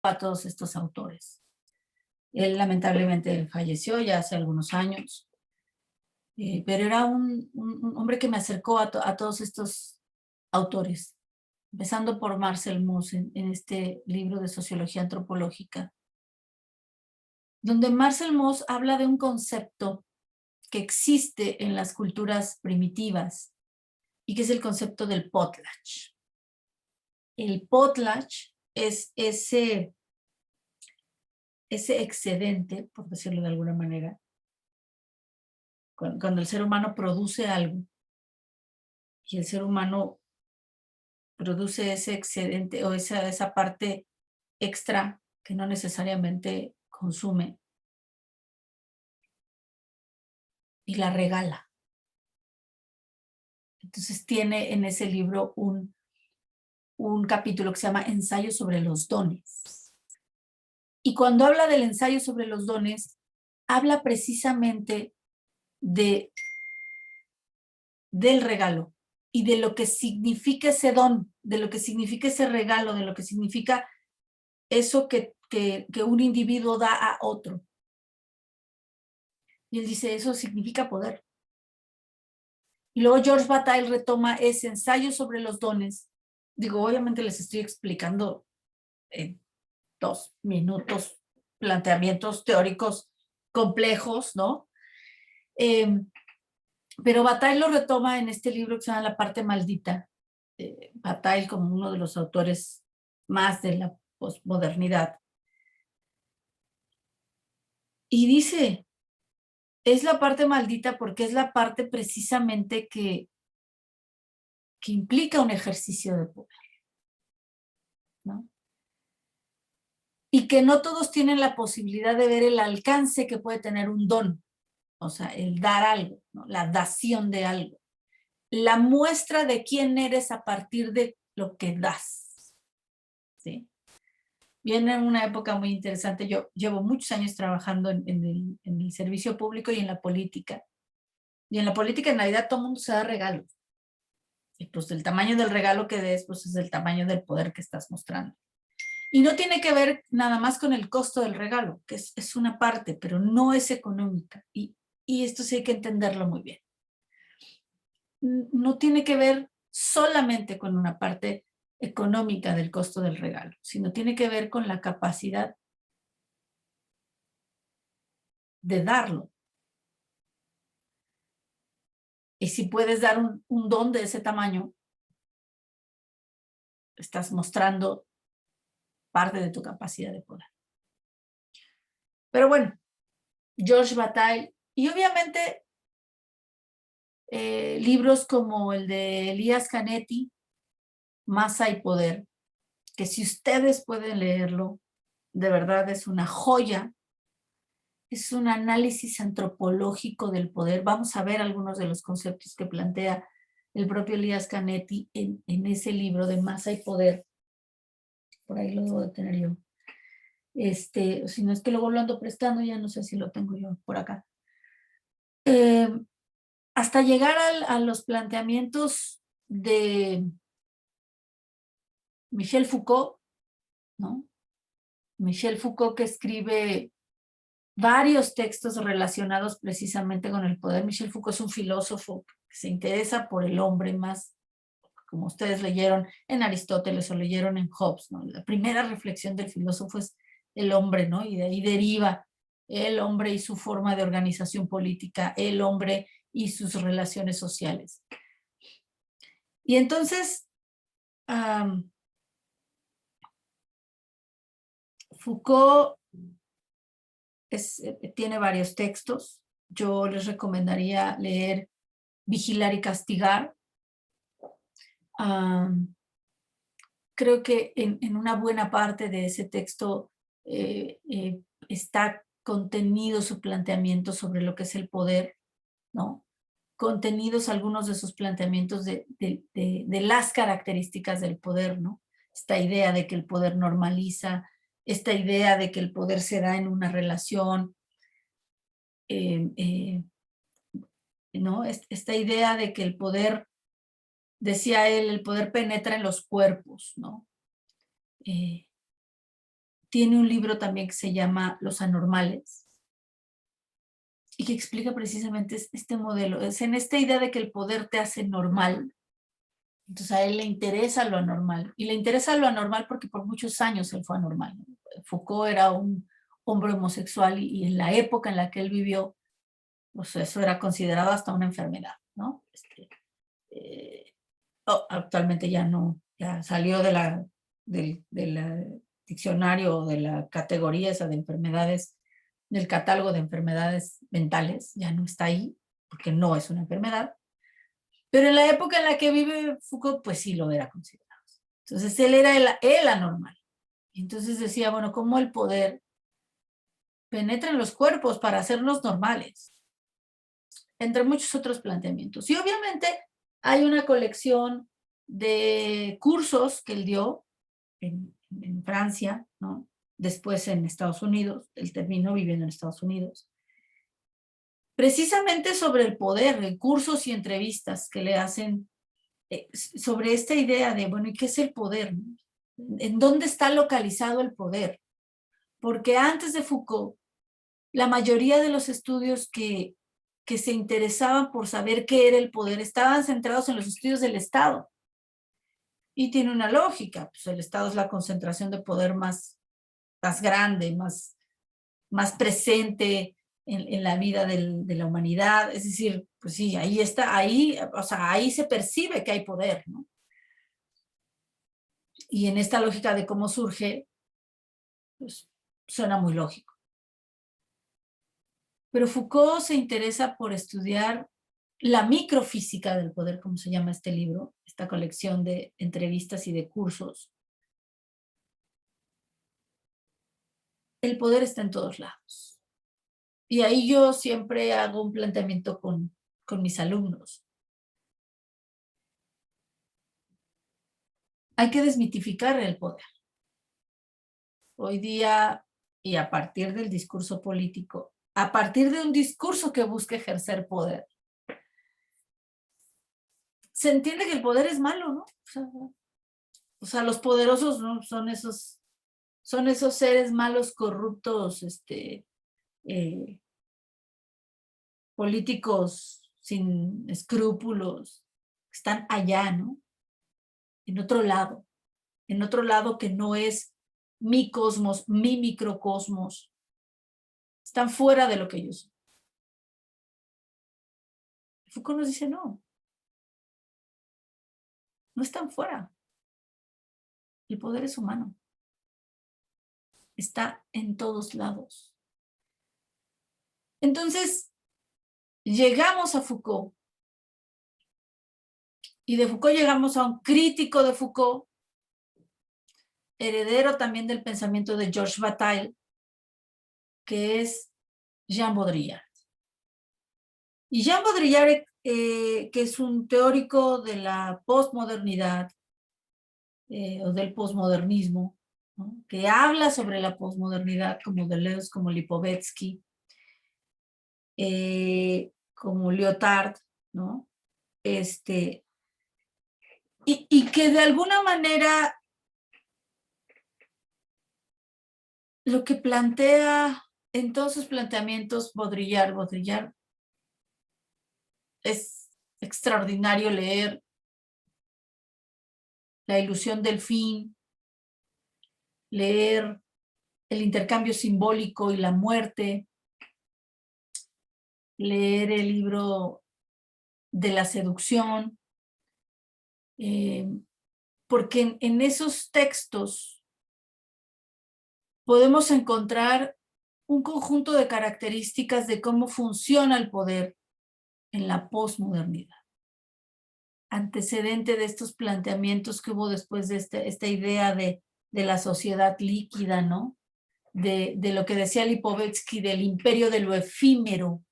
a todos estos autores. Él lamentablemente falleció ya hace algunos años, pero era un hombre que me acercó a todos estos autores, empezando por Marcel Mauss en este libro de Sociología Antropológica, donde Marcel Mauss habla de un concepto que existe en las culturas primitivas y que es el concepto del potlatch. El potlatch es ese excedente, por decirlo de alguna manera, cuando el ser humano produce algo y el ser humano produce ese excedente o esa parte extra que no necesariamente consume y la regala. Entonces tiene en ese libro un capítulo que se llama Ensayo sobre los dones. Y cuando habla del ensayo sobre los dones, habla precisamente del regalo y de lo que significa ese don, de lo que significa ese regalo, de lo que significa eso que un individuo da a otro. Y él dice, eso significa poder. Y luego George Bataille retoma ese ensayo sobre los dones. Digo, obviamente les estoy explicando en 2 minutos planteamientos teóricos complejos, ¿no? Pero Bataille lo retoma en este libro que se llama La parte maldita. Bataille como uno de los autores más de la posmodernidad. Y dice, es la parte maldita porque es la parte precisamente que implica un ejercicio de poder, ¿no? Y que no todos tienen la posibilidad de ver el alcance que puede tener un don, o sea, el dar algo, ¿no? La dación de algo. La muestra de quién eres a partir de lo que das, ¿sí? Viene en una época muy interesante. Yo llevo muchos años trabajando en el servicio público y en la política. Y en la política en realidad todo el mundo se da regalos. Y pues el tamaño del regalo que des, pues es el tamaño del poder que estás mostrando. Y no tiene que ver nada más con el costo del regalo, que es una parte, pero no es económica. Y esto sí hay que entenderlo muy bien. No tiene que ver solamente con una parte económica del costo del regalo, sino tiene que ver con la capacidad de darlo. Y si puedes dar un don de ese tamaño, estás mostrando parte de tu capacidad de poder. Pero bueno, George Bataille, y obviamente libros como el de Elías Canetti, Masa y Poder, que si ustedes pueden leerlo, de verdad es una joya. Es un análisis antropológico del poder. Vamos a ver algunos de los conceptos que plantea el propio Elías Canetti en ese libro de Masa y Poder. Por ahí lo debo de tener yo. Si no es que luego lo ando prestando, ya no sé si lo tengo yo por acá. Hasta llegar a los planteamientos de Michel Foucault, ¿no? Michel Foucault, que escribe varios textos relacionados precisamente con el poder. Michel Foucault es un filósofo que se interesa por el hombre más, como ustedes leyeron en Aristóteles o leyeron en Hobbes, ¿no? La primera reflexión del filósofo es el hombre, ¿no? Y de ahí deriva el hombre y su forma de organización política, el hombre y sus relaciones sociales. Y entonces, Foucault tiene varios textos. Yo les recomendaría leer Vigilar y Castigar. Creo que en una buena parte de ese texto está contenido su planteamiento sobre lo que es el poder, ¿no? Contenidos algunos de sus planteamientos de las características del poder, ¿no? Esta idea de que el poder normaliza, esta idea de que el poder se da en una relación, ¿no? Esta idea de que el poder, decía él, el poder penetra en los cuerpos, ¿no? tiene un libro también que se llama Los Anormales y que explica precisamente este modelo. Es en esta idea de que el poder te hace normal. Entonces a él le interesa lo anormal. Y le interesa lo anormal porque por muchos años él fue anormal. Foucault era un hombre homosexual y en la época en la que él vivió, pues eso era considerado hasta una enfermedad, ¿no? Actualmente ya no, ya salió del diccionario o de la categoría esa de enfermedades, del catálogo de enfermedades mentales, ya no está ahí, porque no es una enfermedad. Pero en la época en la que vive Foucault, pues sí lo era considerado. Entonces él era el anormal. Y entonces decía, bueno, ¿cómo el poder penetra en los cuerpos para hacerlos normales? Entre muchos otros planteamientos. Y obviamente hay una colección de cursos que él dio en Francia, ¿no? Después en Estados Unidos, él terminó viviendo en Estados Unidos, precisamente sobre el poder, cursos y entrevistas que le hacen sobre esta idea de, bueno, ¿y qué es el poder? ¿En dónde está localizado el poder? Porque antes de Foucault, la mayoría de los estudios que se interesaban por saber qué era el poder estaban centrados en los estudios del Estado. Y tiene una lógica, pues el Estado es la concentración de poder más grande, más presente en la vida de la humanidad. Es decir, pues sí, ahí está, ahí, o sea, ahí se percibe que hay poder, ¿no? Y en esta lógica de cómo surge, pues suena muy lógico. Pero Foucault se interesa por estudiar la microfísica del poder, como se llama este libro, esta colección de entrevistas y de cursos. El poder está en todos lados. Y ahí yo siempre hago un planteamiento con mis alumnos. Hay que desmitificar el poder. Hoy día, y a partir del discurso político, a partir de un discurso que busque ejercer poder, se entiende que el poder es malo, ¿no? O sea, los poderosos, ¿no? Son esos seres malos, corruptos, políticos sin escrúpulos, están allá, ¿no? En otro lado que no es mi cosmos, mi microcosmos, están fuera de lo que yo soy. Foucault nos dice, no están fuera. El poder es humano. Está en todos lados. Entonces, llegamos a Foucault. Y de Foucault llegamos a un crítico de Foucault, heredero también del pensamiento de Georges Bataille, que es Jean Baudrillard. Y Jean Baudrillard, que es un teórico de la posmodernidad o del posmodernismo, ¿no? Que habla sobre la posmodernidad como Deleuze, como Lipovetsky, como Lyotard, ¿no? Y que de alguna manera lo que plantea en todos sus planteamientos Baudrillard, es extraordinario leer La ilusión del fin, leer El intercambio simbólico y la muerte, leer el libro de la seducción, porque en esos textos podemos encontrar un conjunto de características de cómo funciona el poder en la posmodernidad. Antecedente de estos planteamientos que hubo después de esta idea de la sociedad líquida, ¿no? De lo que decía Lipovetsky, del imperio de lo efímero.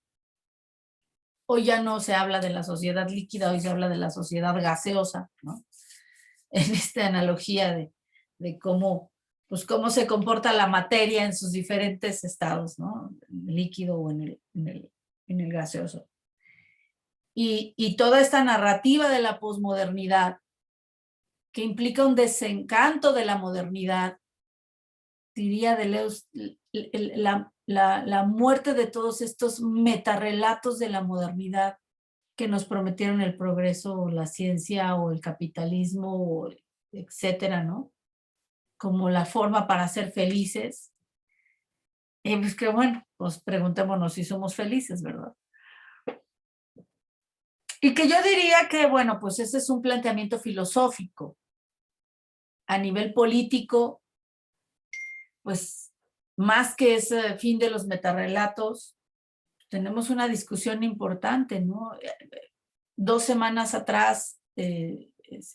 Hoy ya no se habla de la sociedad líquida, hoy se habla de la sociedad gaseosa, ¿no? En esta analogía de cómo se comporta la materia en sus diferentes estados, ¿no? En el líquido o en el gaseoso. Y toda esta narrativa de la posmodernidad, que implica un desencanto de la modernidad, diría Deleuze, la muerte de todos estos metarrelatos de la modernidad que nos prometieron el progreso o la ciencia o el capitalismo, o etcétera, ¿no? Como la forma para ser felices. Y pues que bueno, pues preguntémonos si somos felices, ¿verdad? Y que yo diría que, bueno, pues ese es un planteamiento filosófico. A nivel político, pues más que ese fin de los metarrelatos, tenemos una discusión importante, ¿no? 2 semanas atrás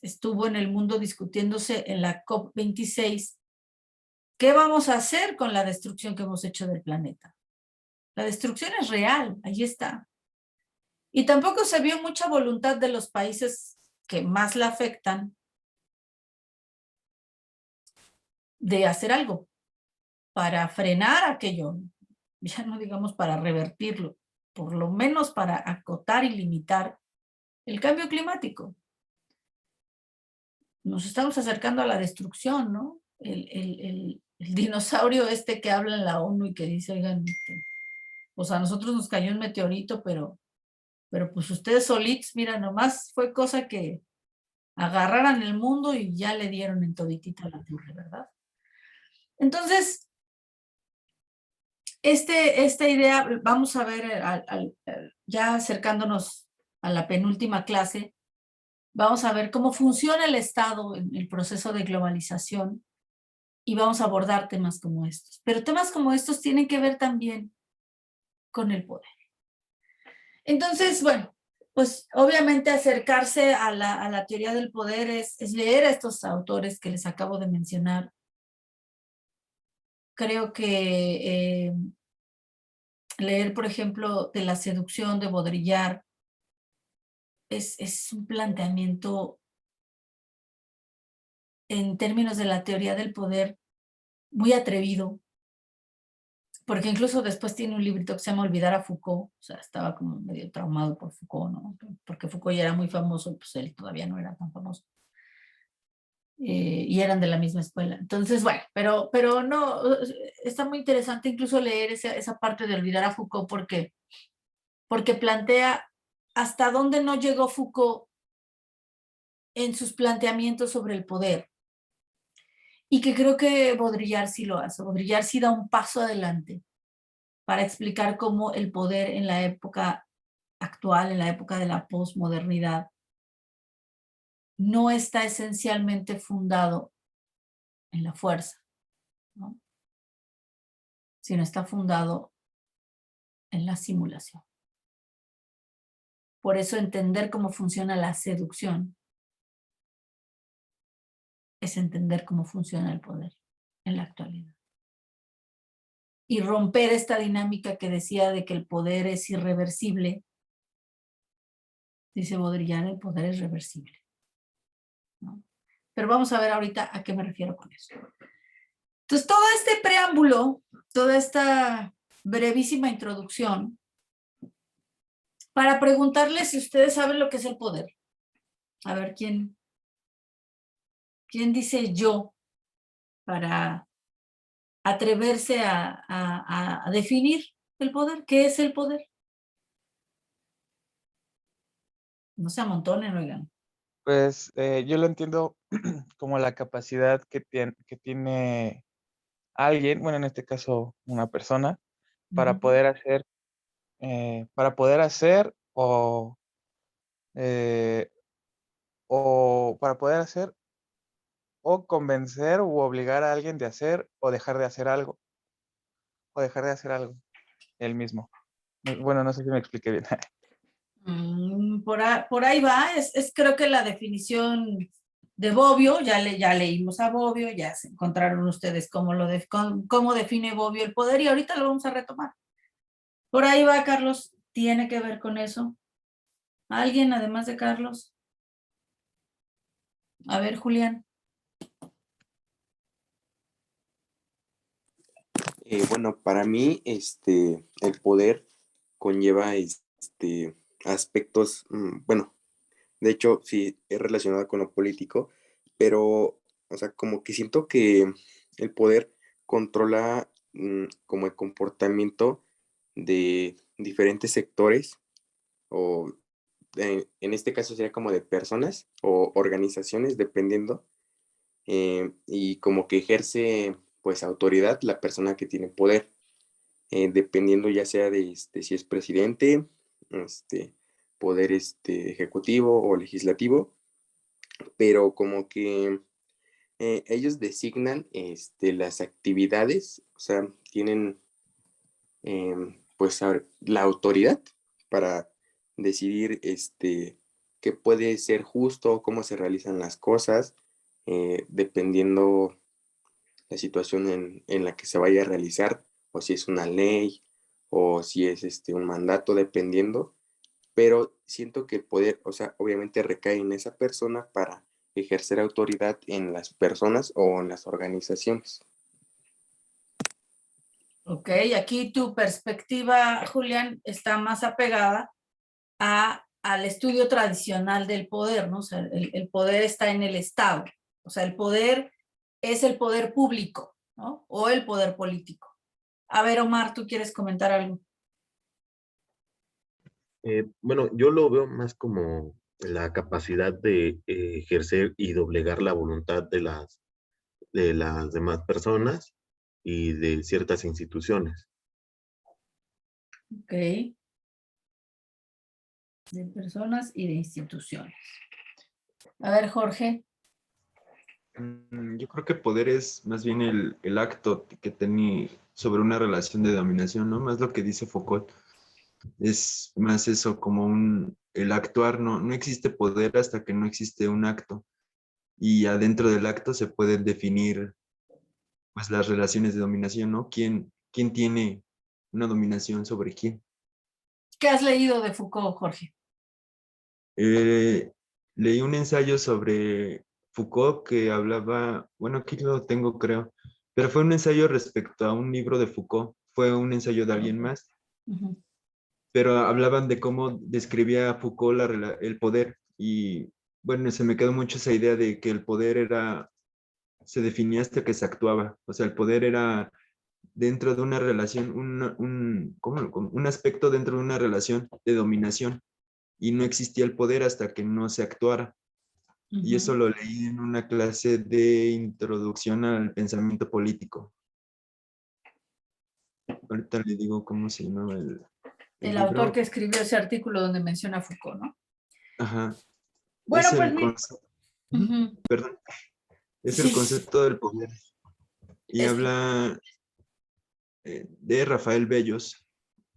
estuvo en el mundo discutiéndose en la COP26, ¿qué vamos a hacer con la destrucción que hemos hecho del planeta? La destrucción es real, ahí está. Y tampoco se vio mucha voluntad de los países que más la afectan de hacer algo para frenar aquello, ya no digamos para revertirlo, por lo menos para acotar y limitar el cambio climático. Nos estamos acercando a la destrucción, ¿no? El dinosaurio este que habla en la ONU y que dice, oigan, pues a nosotros nos cayó un meteorito, pero pues ustedes solitos, mira, nomás fue cosa que agarraran el mundo y ya le dieron en toditita la torre, ¿verdad? Entonces, esta idea, vamos a ver, ya acercándonos a la penúltima clase, vamos a ver cómo funciona el Estado en el proceso de globalización y vamos a abordar temas como estos. Pero temas como estos tienen que ver también con el poder. Entonces, bueno, pues obviamente acercarse a la teoría del poder es leer a estos autores que les acabo de mencionar. Creo que leer, por ejemplo, de la seducción de Baudrillard es un planteamiento en términos de la teoría del poder muy atrevido, porque incluso después tiene un librito que se llama Olvidar a Foucault, o sea, estaba como medio traumado por Foucault, ¿no? Porque Foucault ya era muy famoso, pues él todavía no era tan famoso. Y eran de la misma escuela. Entonces, bueno, pero no, está muy interesante incluso leer esa parte de Olvidar a Foucault porque plantea hasta dónde no llegó Foucault en sus planteamientos sobre el poder. Y que creo que Baudrillard sí lo hace. Baudrillard sí da un paso adelante para explicar cómo el poder en la época actual, en la época de la posmodernidad, no está esencialmente fundado en la fuerza, ¿no? Sino está fundado en la simulación. Por eso entender cómo funciona la seducción es entender cómo funciona el poder en la actualidad. Y romper esta dinámica que decía de que el poder es irreversible. Dice Baudrillard, el poder es reversible, ¿no? Pero vamos a ver ahorita a qué me refiero con eso. Entonces, todo este preámbulo, toda esta brevísima introducción, para preguntarles si ustedes saben lo que es el poder. A ver, ¿quién dice yo para atreverse a definir el poder? ¿Qué es el poder? No se amontonen, oigan. Pues yo lo entiendo como la capacidad que tiene alguien, bueno, en este caso una persona, para poder hacer, eh, o para poder hacer o convencer u obligar a alguien de hacer o dejar de hacer algo, o dejar de hacer algo él mismo. Bueno, no sé si me expliqué bien. Por ahí va, es creo que la definición de Bobbio, ya leímos a Bobbio, ya se encontraron ustedes cómo define Bobbio el poder y ahorita lo vamos a retomar. Por ahí va, Carlos, ¿tiene que ver con eso? ¿Alguien además de Carlos? A ver, Julián. Bueno, para mí, el poder conlleva, aspectos, bueno, de hecho, sí, es relacionado con lo político, pero, o sea, como que siento que el poder controla como el comportamiento de diferentes sectores o en este caso sería como de personas o organizaciones, dependiendo, y como que ejerce pues autoridad la persona que tiene poder, dependiendo ya sea de si es presidente, poder ejecutivo o legislativo, pero como que ellos designan las actividades, o sea, tienen pues la autoridad para decidir qué puede ser justo, cómo se realizan las cosas, dependiendo la situación en la que se vaya a realizar, o si es una ley, o si es un mandato, dependiendo, pero siento que el poder, o sea, obviamente recae en esa persona para ejercer autoridad en las personas o en las organizaciones. Ok, aquí tu perspectiva, Julián, está más apegada al estudio tradicional del poder, ¿no? O sea, el poder está en el Estado. O sea, el poder es el poder público, ¿no? O el poder político. A ver, Omar, ¿tú quieres comentar algo? Bueno, yo lo veo más como la capacidad de ejercer y doblegar la voluntad de las demás personas y de ciertas instituciones. Ok. De personas y de instituciones. A ver, Jorge. Yo creo que poder es más bien el acto que tiene sobre una relación de dominación, ¿no? Más lo que dice Foucault. Es más eso, como el actuar, no existe poder hasta que no existe un acto. Y adentro del acto se pueden definir pues las relaciones de dominación, ¿no? ¿Quién tiene una dominación sobre quién? ¿Qué has leído de Foucault, Jorge? Leí un ensayo sobre Foucault que hablaba, bueno, aquí lo tengo creo, pero fue un ensayo respecto a un libro de Foucault, fue un ensayo de alguien más, Uh-huh. pero hablaban de cómo describía Foucault el poder y bueno, se me quedó mucho esa idea de que el poder se definía hasta que se actuaba, o sea, el poder era dentro de una relación, un aspecto dentro de una relación de dominación y no existía el poder hasta que no se actuara. Y eso lo leí en una clase de introducción al pensamiento político. Ahorita le digo cómo se llama el libro. Autor que escribió ese artículo donde menciona a Foucault, ¿no? Ajá. Bueno, Es pues el concepto, perdón, es el sí, concepto del poder. Y habla de Rafael Bellos,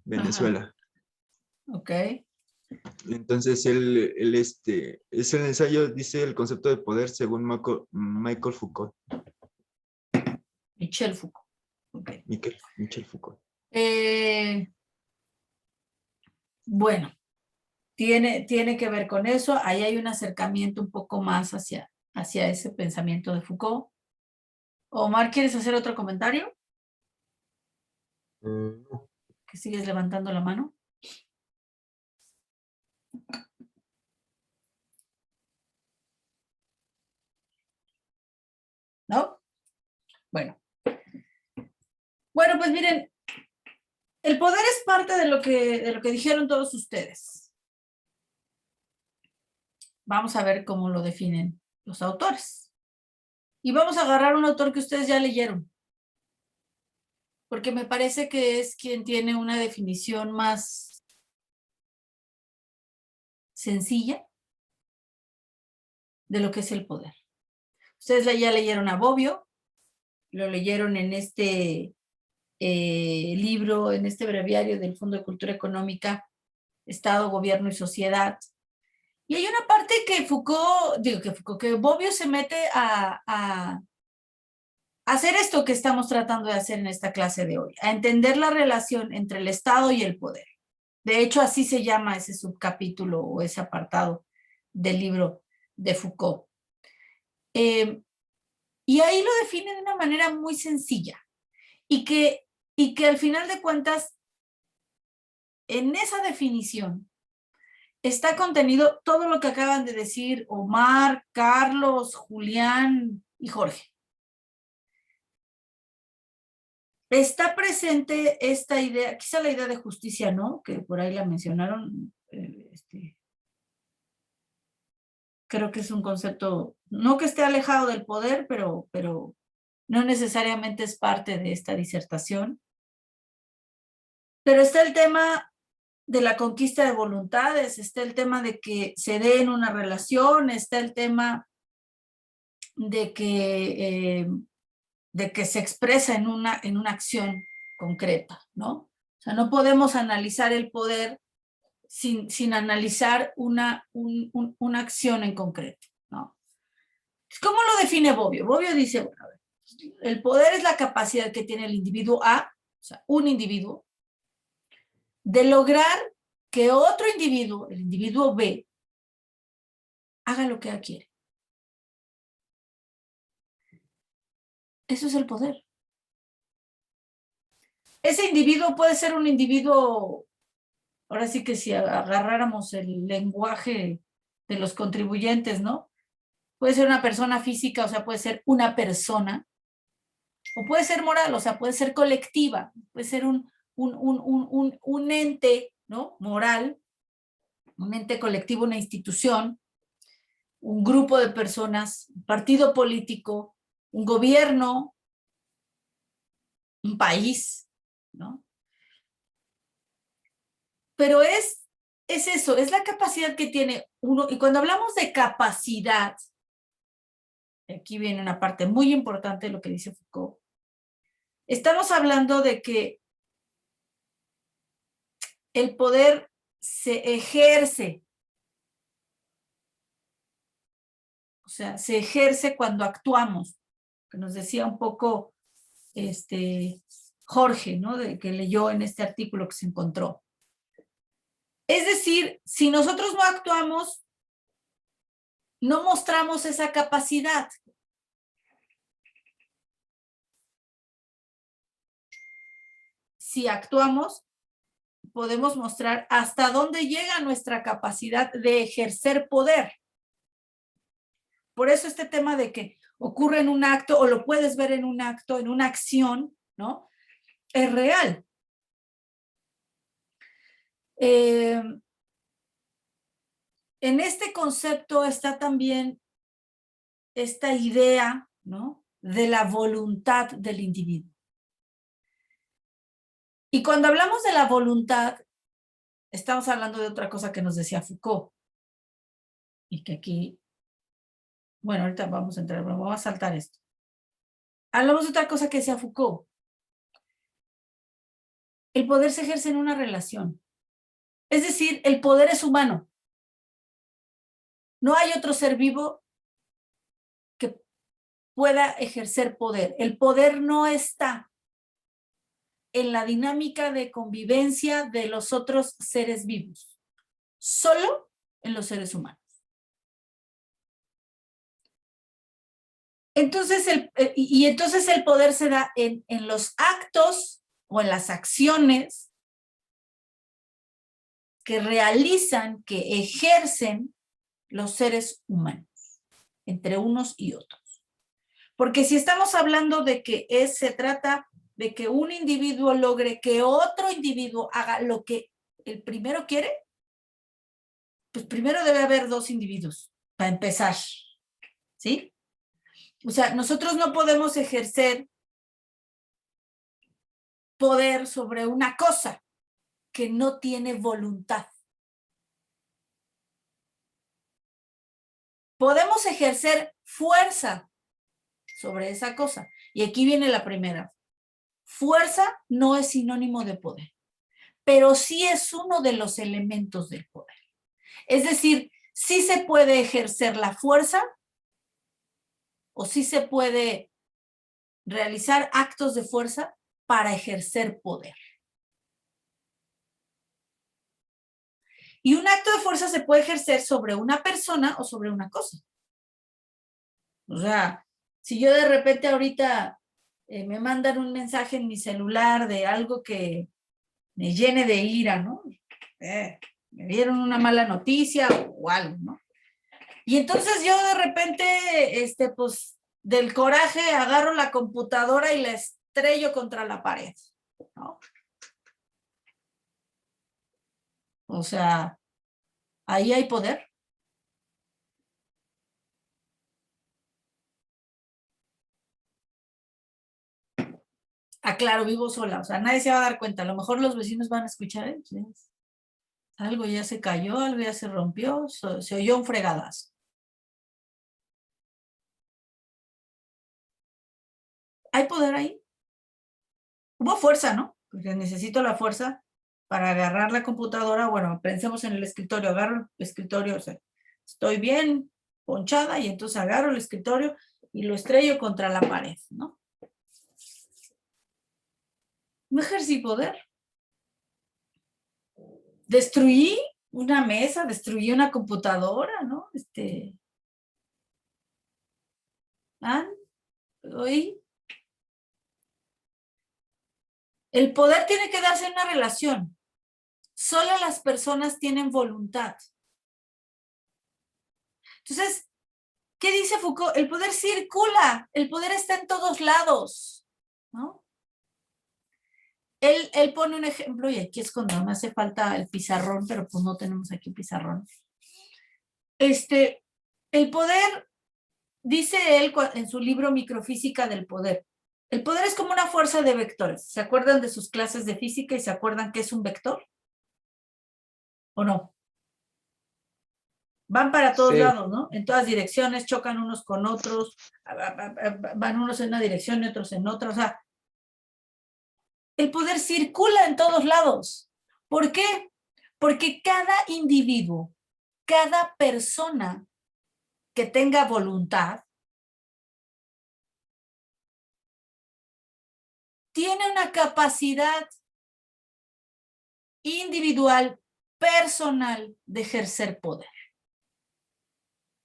Venezuela. Ok. Entonces, es el ensayo, dice el concepto de poder según Michael Foucault. Michel Foucault. Okay. Michel Foucault. Bueno, tiene que ver con eso. Ahí hay un acercamiento un poco más hacia ese pensamiento de Foucault. Omar, ¿quieres hacer otro comentario? ¿Que sigues levantando la mano? ¿No? Bueno. Bueno, pues miren, el poder es parte de lo que dijeron todos ustedes. Vamos a ver cómo lo definen los autores. Y vamos a agarrar un autor que ustedes ya leyeron, porque me parece que es quien tiene una definición más sencilla de lo que es el poder. Ustedes ya leyeron a Bobbio, lo leyeron en este libro, en este breviario del Fondo de Cultura Económica, Estado, Gobierno y Sociedad. Y hay una parte que que Bobbio se mete a hacer esto que estamos tratando de hacer en esta clase de hoy, a entender la relación entre el Estado y el poder. De hecho, así se llama ese subcapítulo o ese apartado del libro de Foucault. Y ahí lo define de una manera muy sencilla y que al final de cuentas, en esa definición está contenido todo lo que acaban de decir Omar, Carlos, Julián y Jorge. está presente esta idea, quizá la idea de justicia, ¿no? Que por ahí la mencionaron. Creo que es un concepto, no que esté alejado del poder, pero no necesariamente es parte de esta disertación. Pero está el tema de la conquista de voluntades, está el tema de que se dé en una relación, está el tema de que se expresa en una acción concreta, ¿no? O sea, no podemos analizar el poder sin analizar una acción en concreto, ¿no? ¿Cómo lo define Bobbio? Bobbio dice, bueno, a ver, el poder es la capacidad que tiene el individuo A, o sea, un individuo, de lograr que otro individuo, el individuo B, haga lo que él quiere. Eso es el poder. Ese individuo puede ser un individuo, ahora sí que si agarráramos el lenguaje de los contribuyentes, ¿no? Puede ser una persona física, o sea, puede ser una persona, o puede ser moral, o sea, puede ser colectiva, puede ser un ente, ¿no? Moral, un ente colectivo, una institución, un grupo de personas, un partido político, un gobierno, un país, ¿no? Pero es eso, es la capacidad que tiene uno, y cuando hablamos de capacidad, aquí viene una parte muy importante de lo que dice Foucault, estamos hablando de que el poder se ejerce, o sea, se ejerce cuando actuamos, que nos decía un poco Jorge, ¿no? De que leyó en este artículo que se encontró. Es decir, si nosotros no actuamos, no mostramos esa capacidad. Si actuamos, podemos mostrar hasta dónde llega nuestra capacidad de ejercer poder. Por eso este tema de que ocurre en un acto o lo puedes ver en un acto, en una acción, ¿no? Es real. En este concepto está también esta idea, ¿no? De la voluntad del individuo. Y cuando hablamos de la voluntad, estamos hablando de otra cosa que nos decía Foucault. Y que aquí, bueno, ahorita vamos a entrar, vamos a saltar esto. Hablamos de otra cosa que decía Foucault. El poder se ejerce en una relación. Es decir, el poder es humano. No hay otro ser vivo que pueda ejercer poder. El poder no está en la dinámica de convivencia de los otros seres vivos, solo en los seres humanos. Entonces, entonces el poder se da en los actos o en las acciones que realizan, que ejercen los seres humanos, entre unos y otros. Porque si estamos hablando de que se trata de que un individuo logre que otro individuo haga lo que el primero quiere, pues primero debe haber dos individuos, para empezar, ¿sí? O sea, nosotros no podemos ejercer poder sobre una cosa que no tiene voluntad. Podemos ejercer fuerza sobre esa cosa. Y aquí viene la primera. Fuerza no es sinónimo de poder, pero sí es uno de los elementos del poder. Es decir, sí se puede ejercer la fuerza o sí se puede realizar actos de fuerza para ejercer poder. Y un acto de fuerza se puede ejercer sobre una persona o sobre una cosa. O sea, si yo de repente ahorita me mandan un mensaje en mi celular de algo que me llene de ira, ¿no? Me dieron una mala noticia o algo, ¿no? Y entonces yo de repente, pues, del coraje agarro la computadora y la estrello contra la pared, ¿no? O sea, ahí hay poder. Ah, claro, vivo sola, o sea, nadie se va a dar cuenta. A lo mejor los vecinos van a escuchar, ¿eh? Algo ya se cayó, algo ya se rompió, se oyó un fregadazo. ¿Hay poder ahí? Hubo fuerza, ¿no? Porque necesito la fuerza para agarrar la computadora. Bueno, pensemos en el escritorio, agarro el escritorio, o sea, estoy bien ponchada y entonces agarro el escritorio y lo estrello contra la pared, ¿no? No ejercí poder. Destruí una mesa, destruí una computadora, ¿no? Hoy el poder tiene que darse en una relación. Solo las personas tienen voluntad. Entonces, ¿qué dice Foucault? El poder circula, el poder está en todos lados, ¿no? Él pone un ejemplo, y aquí es cuando me hace falta el pizarrón, pero pues no tenemos aquí pizarrón. El poder, dice él en su libro Microfísica del Poder, el poder es como una fuerza de vectores. ¿Se acuerdan de sus clases de física y se acuerdan qué es un vector? ¿O no? Van para todos Sí, lados, ¿no? En todas direcciones, chocan unos con otros, van unos en una dirección y otros en otra, o sea, el poder circula en todos lados. ¿Por qué? Porque cada individuo, cada persona que tenga voluntad, tiene una capacidad individual, personal, de ejercer poder.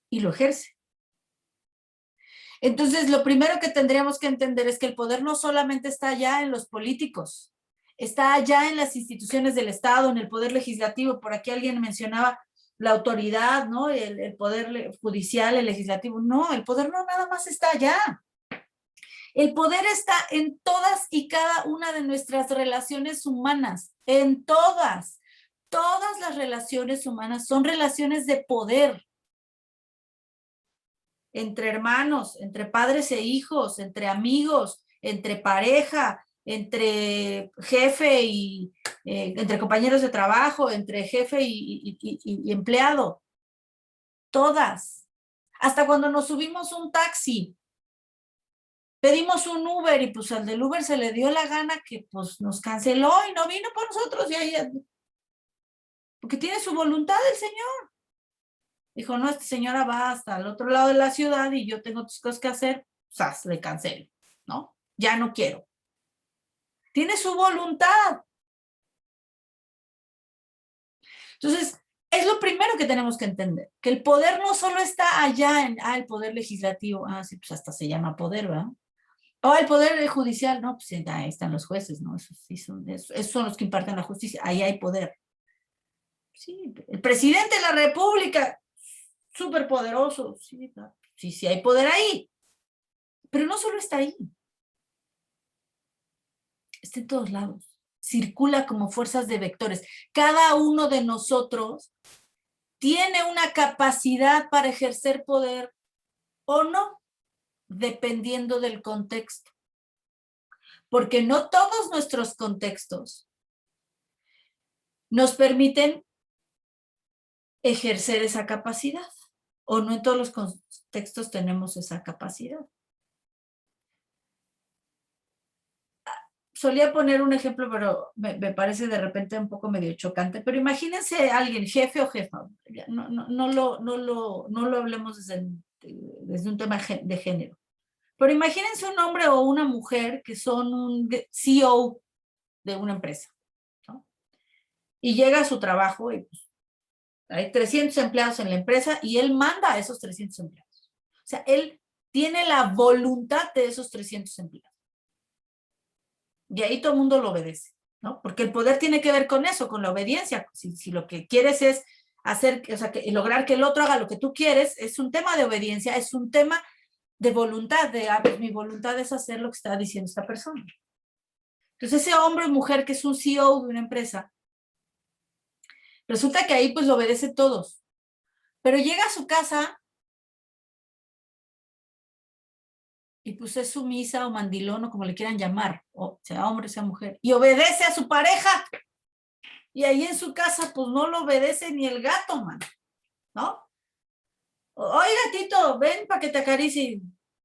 Y lo ejerce. Entonces, lo primero que tendríamos que entender es que el poder no solamente está allá en los políticos, está allá en las instituciones del Estado, en el poder legislativo. Por aquí alguien mencionaba la autoridad, ¿no? El poder judicial, el legislativo. No, el poder no nada más está allá. El poder está en todas y cada una de nuestras relaciones humanas, en todas. Todas las relaciones humanas son relaciones de poder. Entre hermanos, entre padres e hijos, entre amigos, entre pareja, entre jefe y entre compañeros de trabajo, entre jefe y empleado. Todas. Hasta cuando nos subimos un taxi, pedimos un Uber y pues al del Uber se le dio la gana que pues nos canceló y no vino por nosotros. Porque tiene su voluntad el señor. Dijo, no, esta señora va hasta el otro lado de la ciudad y yo tengo otras cosas que hacer, ¡zas! Le cancelo, ¿no? Ya no quiero. Tiene su voluntad. Entonces, es lo primero que tenemos que entender, que el poder no solo está allá en, el poder legislativo, sí, pues hasta se llama poder, ¿verdad? O el poder judicial, no, pues ahí están los jueces, ¿no? Esos son los que imparten la justicia, ahí hay poder. Sí, el presidente de la República, súper poderoso, sí hay poder ahí, pero no solo está ahí, está en todos lados, circula como fuerzas de vectores. Cada uno de nosotros tiene una capacidad para ejercer poder o no, dependiendo del contexto, porque no todos nuestros contextos nos permiten ejercer esa capacidad, o no en todos los contextos tenemos esa capacidad. Solía poner un ejemplo, pero me parece de repente un poco medio chocante, pero imagínense a alguien, jefe o jefa, no lo hablemos desde un tema de género, pero imagínense un hombre o una mujer que son un CEO de una empresa, ¿no? Y llega a su trabajo y pues, hay 300 empleados en la empresa y él manda a esos 300 empleados. O sea, él tiene la voluntad de esos 300 empleados. Y ahí todo el mundo lo obedece, ¿no? Porque el poder tiene que ver con eso, con la obediencia. Si lo que quieres es hacer, o sea, lograr que el otro haga lo que tú quieres, es un tema de obediencia, es un tema de voluntad, de, pues mi voluntad es hacer lo que está diciendo esta persona. Entonces ese hombre o mujer que es un CEO de una empresa, resulta que ahí pues lo obedece todos, pero llega a su casa y pues es sumisa o mandilón o como le quieran llamar, o sea hombre, sea mujer, y obedece a su pareja. Y ahí en su casa pues no lo obedece ni el gato, man, ¿no? Oye, gatito, ven para que te acaricie.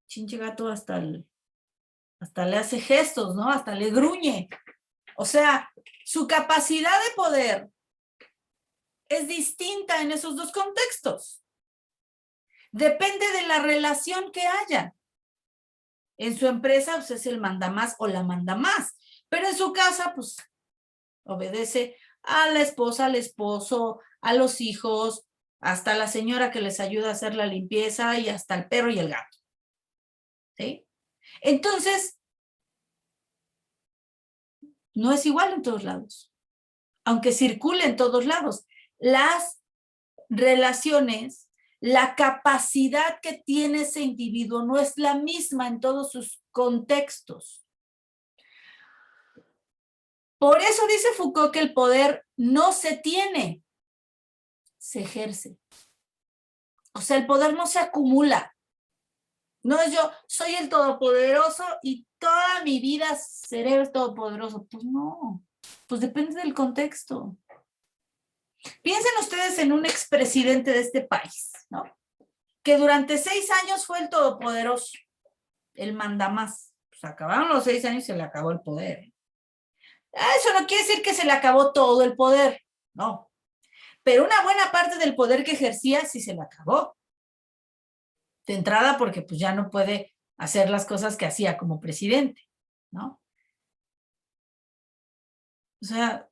Chinche gato hasta le hace gestos, ¿no? Hasta le gruñe. O sea, su capacidad de poder es distinta en esos dos contextos. Depende de la relación que haya. En su empresa, pues es el mandamás o la mandamás. Pero en su casa, pues, obedece a la esposa, al esposo, a los hijos, hasta la señora que les ayuda a hacer la limpieza y hasta el perro y el gato. ¿Sí? Entonces, no es igual en todos lados. Aunque circule en todos lados. Las relaciones, la capacidad que tiene ese individuo no es la misma en todos sus contextos. Por eso dice Foucault que el poder no se tiene, se ejerce. O sea, el poder no se acumula. No es yo, soy el todopoderoso y toda mi vida seré el todopoderoso. Pues no, pues depende del contexto. Piensen ustedes en un expresidente de este país, ¿no? Que durante 6 años fue el todopoderoso, el mandamás. Pues acabaron los 6 años y se le acabó el poder. Eso no quiere decir que se le acabó todo el poder, no. Pero una buena parte del poder que ejercía sí se le acabó. De entrada porque pues ya no puede hacer las cosas que hacía como presidente, ¿no? O sea,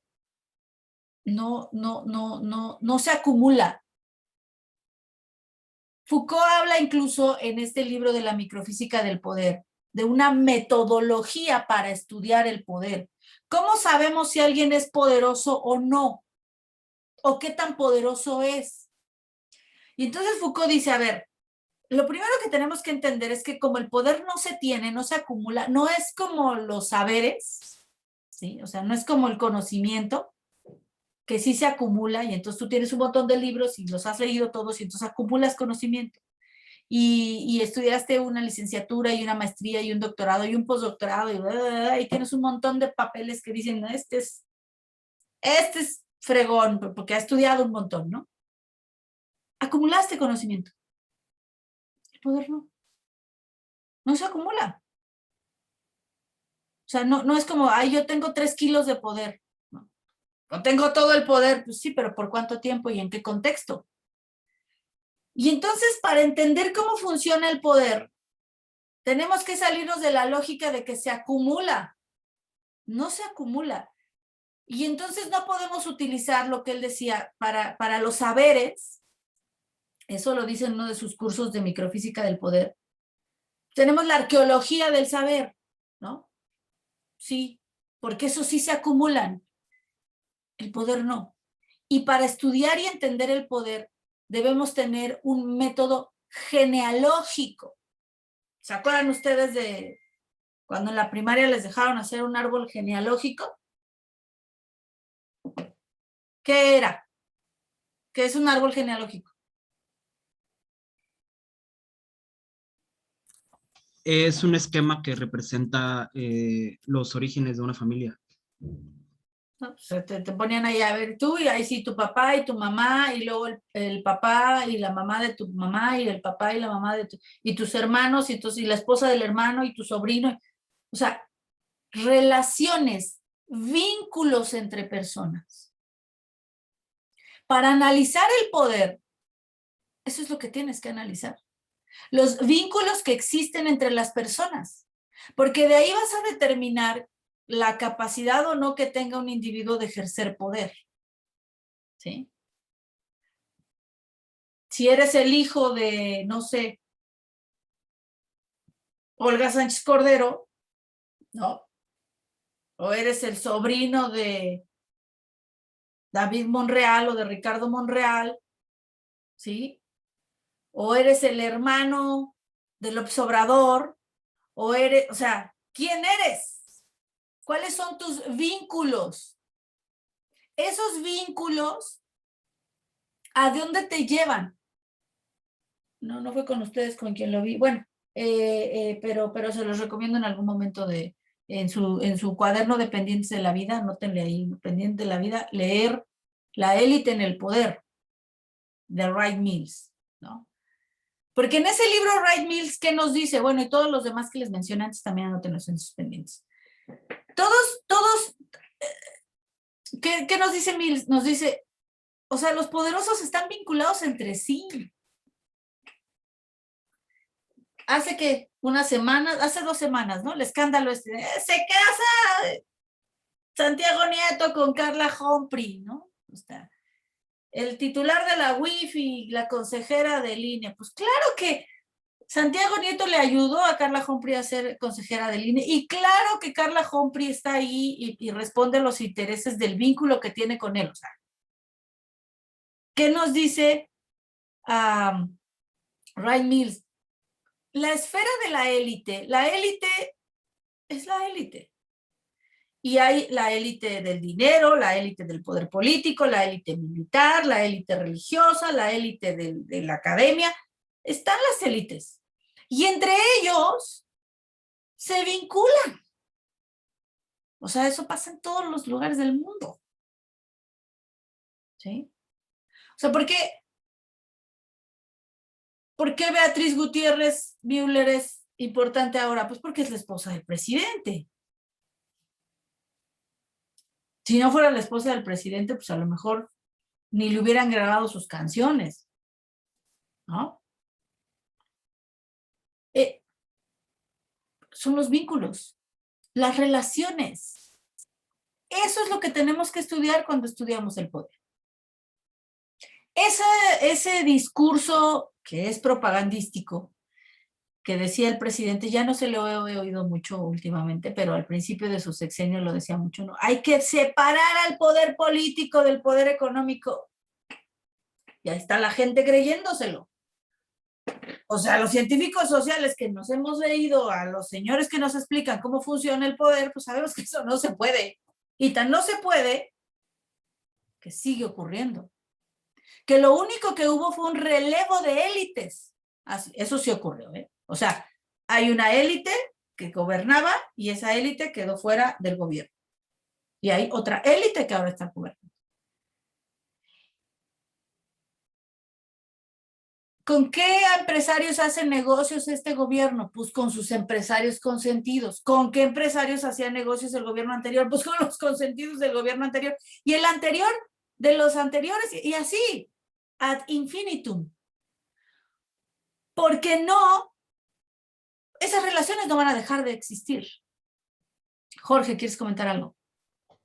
no se acumula. Foucault habla incluso en este libro de la microfísica del poder de una metodología para estudiar el poder. ¿Cómo sabemos si alguien es poderoso o no? ¿O qué tan poderoso es? Y entonces Foucault dice, a ver, lo primero que tenemos que entender es que como el poder no se tiene, no se acumula, no es como los saberes, ¿sí? O sea, no es como el conocimiento, que sí se acumula y entonces tú tienes un montón de libros y los has leído todos y entonces acumulas conocimiento. Y estudiaste una licenciatura y una maestría y un doctorado y un postdoctorado y tienes un montón de papeles que dicen, no, este es fregón porque ha estudiado un montón, ¿no? Acumulaste conocimiento. El poder no se acumula. O sea, no es como, ay, yo tengo 3 kilos de poder. No. O tengo todo el poder, pues sí, pero ¿por cuánto tiempo y en qué contexto? Y entonces, para entender cómo funciona el poder, tenemos que salirnos de la lógica de que se acumula. No se acumula. Y entonces no podemos utilizar lo que él decía para los saberes. Eso lo dice en uno de sus cursos de microfísica del poder. Tenemos la arqueología del saber, ¿no? Sí, porque eso sí se acumulan. El poder no. Y para estudiar y entender el poder, debemos tener un método genealógico. ¿Se acuerdan ustedes de cuando en la primaria les dejaron hacer un árbol genealógico? ¿Qué era? ¿Qué es un árbol genealógico? Es un esquema que representa los orígenes de una familia. ¿No? Pues te ponían ahí a ver tú y ahí sí tu papá y tu mamá y luego el papá y la mamá de tu mamá y el papá y la mamá de y tus hermanos y, y la esposa del hermano y tu sobrino. O sea, relaciones, vínculos entre personas. Para analizar el poder, eso es lo que tienes que analizar. Los vínculos que existen entre las personas, porque de ahí vas a determinar la capacidad o no que tenga un individuo de ejercer poder. ¿Sí? Si eres el hijo de, no sé, Olga Sánchez Cordero, ¿no? O eres el sobrino de David Monreal o de Ricardo Monreal, ¿sí? O eres el hermano de López Obrador, o eres, o sea, ¿quién eres? ¿Cuáles son tus vínculos? Esos vínculos, ¿a dónde te llevan? No fue con ustedes con quien lo vi. Bueno, pero se los recomiendo en algún momento en su cuaderno de pendientes de la vida, anótenle ahí, pendiente de la vida, leer La élite en el poder, de Wright Mills, ¿no? Porque en ese libro Wright Mills, ¿qué nos dice? Bueno, y todos los demás que les mencioné antes también anótenlos en sus pendientes. Todos, ¿qué nos dice Mills? Nos dice, o sea, los poderosos están vinculados entre sí. Hace 2 semanas, ¿no? El escándalo se casa Santiago Nieto con Carla Humphrey, ¿no? O sea, el titular de la Wi-Fi, la consejera de línea. Pues claro que Santiago Nieto le ayudó a Carla Humphrey a ser consejera de línea, y claro que Carla Humphrey está ahí y responde a los intereses del vínculo que tiene con él. O sea, ¿qué nos dice Wright Mills? La esfera de la élite es la élite. Y hay la élite del dinero, la élite del poder político, la élite militar, la élite religiosa, la élite de la academia. Están las élites. Y entre ellos se vinculan. O sea, eso pasa en todos los lugares del mundo. ¿Sí? O sea, ¿por qué Beatriz Gutiérrez Müller es importante ahora? Pues porque es la esposa del presidente. Si no fuera la esposa del presidente, pues a lo mejor ni le hubieran grabado sus canciones, ¿no? Son los vínculos, las relaciones. Eso es lo que tenemos que estudiar cuando estudiamos el poder. Ese discurso que es propagandístico, que decía el presidente, ya no se lo he oído mucho últimamente, pero al principio de su sexenio lo decía mucho, ¿no? Hay que separar al poder político del poder económico. Y ahí está la gente creyéndoselo. O sea, los científicos sociales que nos hemos leído, a los señores que nos explican cómo funciona el poder, pues sabemos que eso no se puede. Y tan no se puede que sigue ocurriendo. Que lo único que hubo fue un relevo de élites. Así, eso sí ocurrió, ¿eh? O sea, hay una élite que gobernaba y esa élite quedó fuera del gobierno. Y hay otra élite que ahora está gobernando. ¿Con qué empresarios hacen negocios este gobierno? Pues con sus empresarios consentidos. ¿Con qué empresarios hacía negocios el gobierno anterior? Pues con los consentidos del gobierno anterior. Y el anterior, de los anteriores, y así, ad infinitum. Porque no, esas relaciones no van a dejar de existir. Jorge, ¿quieres comentar algo?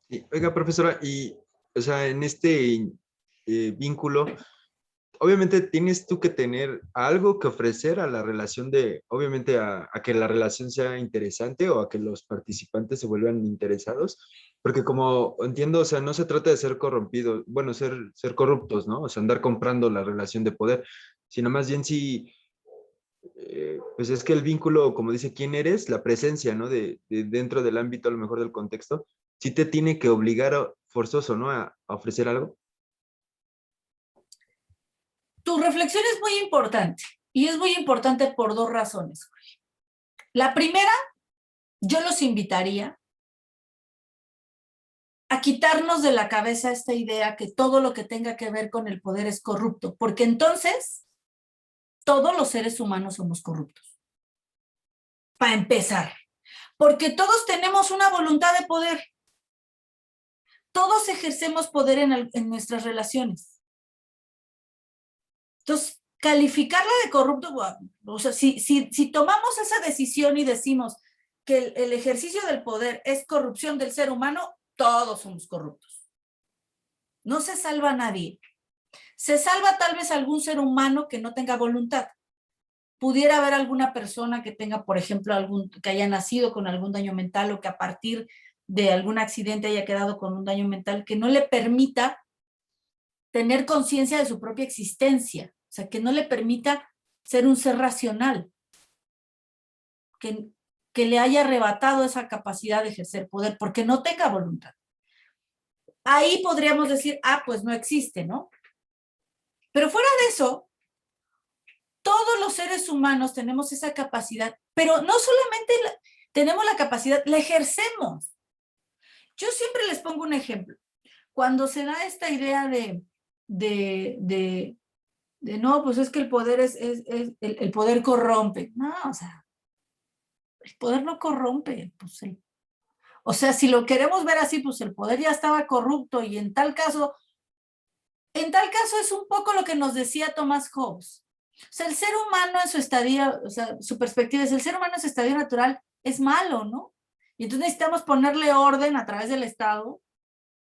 Sí. Oiga, profesora, y, o sea, en este vínculo, obviamente tienes tú que tener algo que ofrecer a la relación obviamente a que la relación sea interesante o a que los participantes se vuelvan interesados, porque como entiendo, o sea, no se trata de ser corrompidos, bueno, ser corruptos, ¿no? O sea, andar comprando la relación de poder, sino más bien si, pues es que el vínculo, como dice, ¿quién eres? La presencia, ¿no? De dentro del ámbito, a lo mejor del contexto, sí te tiene que obligar forzoso, ¿no? A ofrecer algo. Tu reflexión es muy importante, y es muy importante por 2 razones, Jorge. La primera, yo los invitaría a quitarnos de la cabeza esta idea que todo lo que tenga que ver con el poder es corrupto, porque entonces todos los seres humanos somos corruptos. Para empezar, porque todos tenemos una voluntad de poder. Todos ejercemos poder en nuestras relaciones. Entonces, calificarla de corrupto, o sea, si tomamos esa decisión y decimos que el ejercicio del poder es corrupción del ser humano, todos somos corruptos. No se salva a nadie. Se salva tal vez algún ser humano que no tenga voluntad. Pudiera haber alguna persona que tenga, por ejemplo, que haya nacido con algún daño mental o que a partir de algún accidente haya quedado con un daño mental que no le permita tener conciencia de su propia existencia, o sea, que no le permita ser un ser racional. que le haya arrebatado esa capacidad de ejercer poder, porque no tenga voluntad. Ahí podríamos decir, pues no existe, ¿no? Pero fuera de eso, todos los seres humanos tenemos esa capacidad, pero no solamente tenemos la capacidad, la ejercemos. Yo siempre les pongo un ejemplo. Cuando se da esta idea de no, pues es que el poder el poder corrompe. No, o sea, el poder no corrompe. Pues o sea, si lo queremos ver así, pues el poder ya estaba corrupto y en tal caso es un poco lo que nos decía Thomas Hobbes. O sea, el ser humano en su estadio, o sea, su perspectiva es el ser humano en su estadio natural es malo, ¿no? Y entonces necesitamos ponerle orden a través del Estado,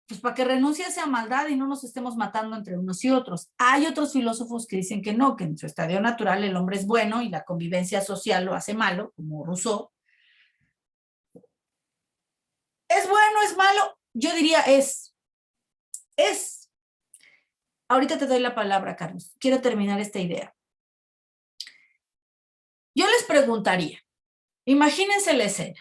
pues para que renuncie a esa maldad y no nos estemos matando entre unos y otros. Hay otros filósofos que dicen que no, que en su estadio natural el hombre es bueno y la convivencia social lo hace malo, como Rousseau. ¿Es bueno, es malo? Yo diría es. Ahorita te doy la palabra, Carlos. Quiero terminar esta idea. Yo les preguntaría, imagínense la escena.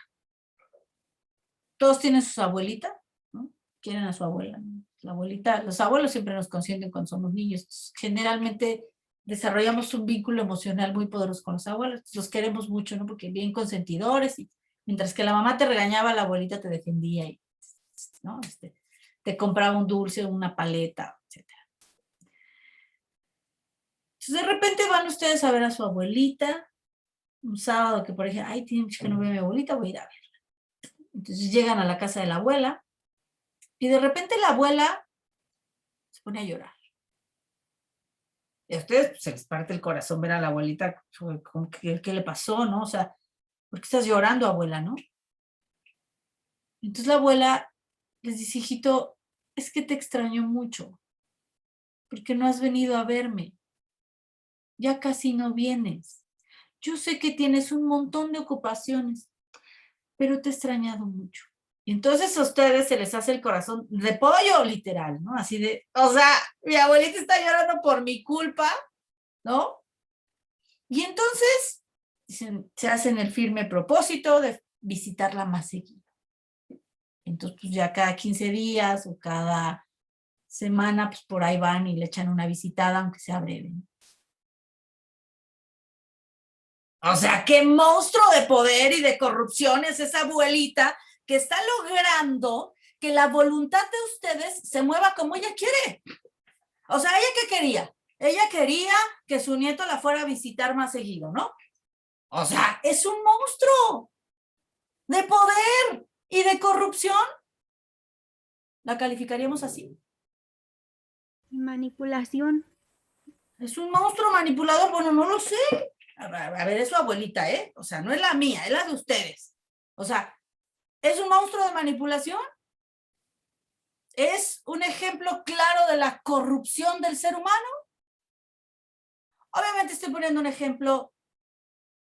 Todos tienen sus abuelitas, ¿no? Quieren a su abuela, ¿no? La abuelita, los abuelos siempre nos consienten cuando somos niños. Generalmente desarrollamos un vínculo emocional muy poderoso con los abuelos. Los queremos mucho, ¿no? Porque bien consentidores. Y mientras que la mamá te regañaba, la abuelita te defendía y, ¿no? Te compraba un dulce, una paleta, etc. Entonces, de repente van ustedes a ver a su abuelita, un sábado que, por ejemplo, tiene mucho que no veo a mi abuelita, voy a ir a verla. Entonces llegan a la casa de la abuela y de repente la abuela se pone a llorar. Y a ustedes pues, se les parte el corazón ver a la abuelita, ¿qué le pasó, no? O sea, ¿por qué estás llorando, abuela, no? Entonces la abuela les dice, hijito, es que te extraño mucho, porque no has venido a verme. Ya casi no vienes. Yo sé que tienes un montón de ocupaciones, pero te he extrañado mucho. Y entonces a ustedes se les hace el corazón de pollo, literal, ¿no? Así de, o sea, mi abuelita está llorando por mi culpa, ¿no? Y entonces se hacen el firme propósito de visitarla más seguido. Entonces, pues ya cada 15 días o cada semana, pues por ahí van y le echan una visitada, aunque sea breve. O sea, qué monstruo de poder y de corrupción es esa abuelita que está logrando que la voluntad de ustedes se mueva como ella quiere. O sea, ¿ella qué quería? Ella quería que su nieto la fuera a visitar más seguido, ¿no? O sea, es un monstruo de poder y de corrupción. ¿La calificaríamos así? Manipulación. ¿Es un monstruo manipulador? Bueno, no lo sé. A ver, es su abuelita, ¿eh? O sea, no es la mía, es la de ustedes. O sea, ¿es un monstruo de manipulación? ¿Es un ejemplo claro de la corrupción del ser humano? Obviamente estoy poniendo un ejemplo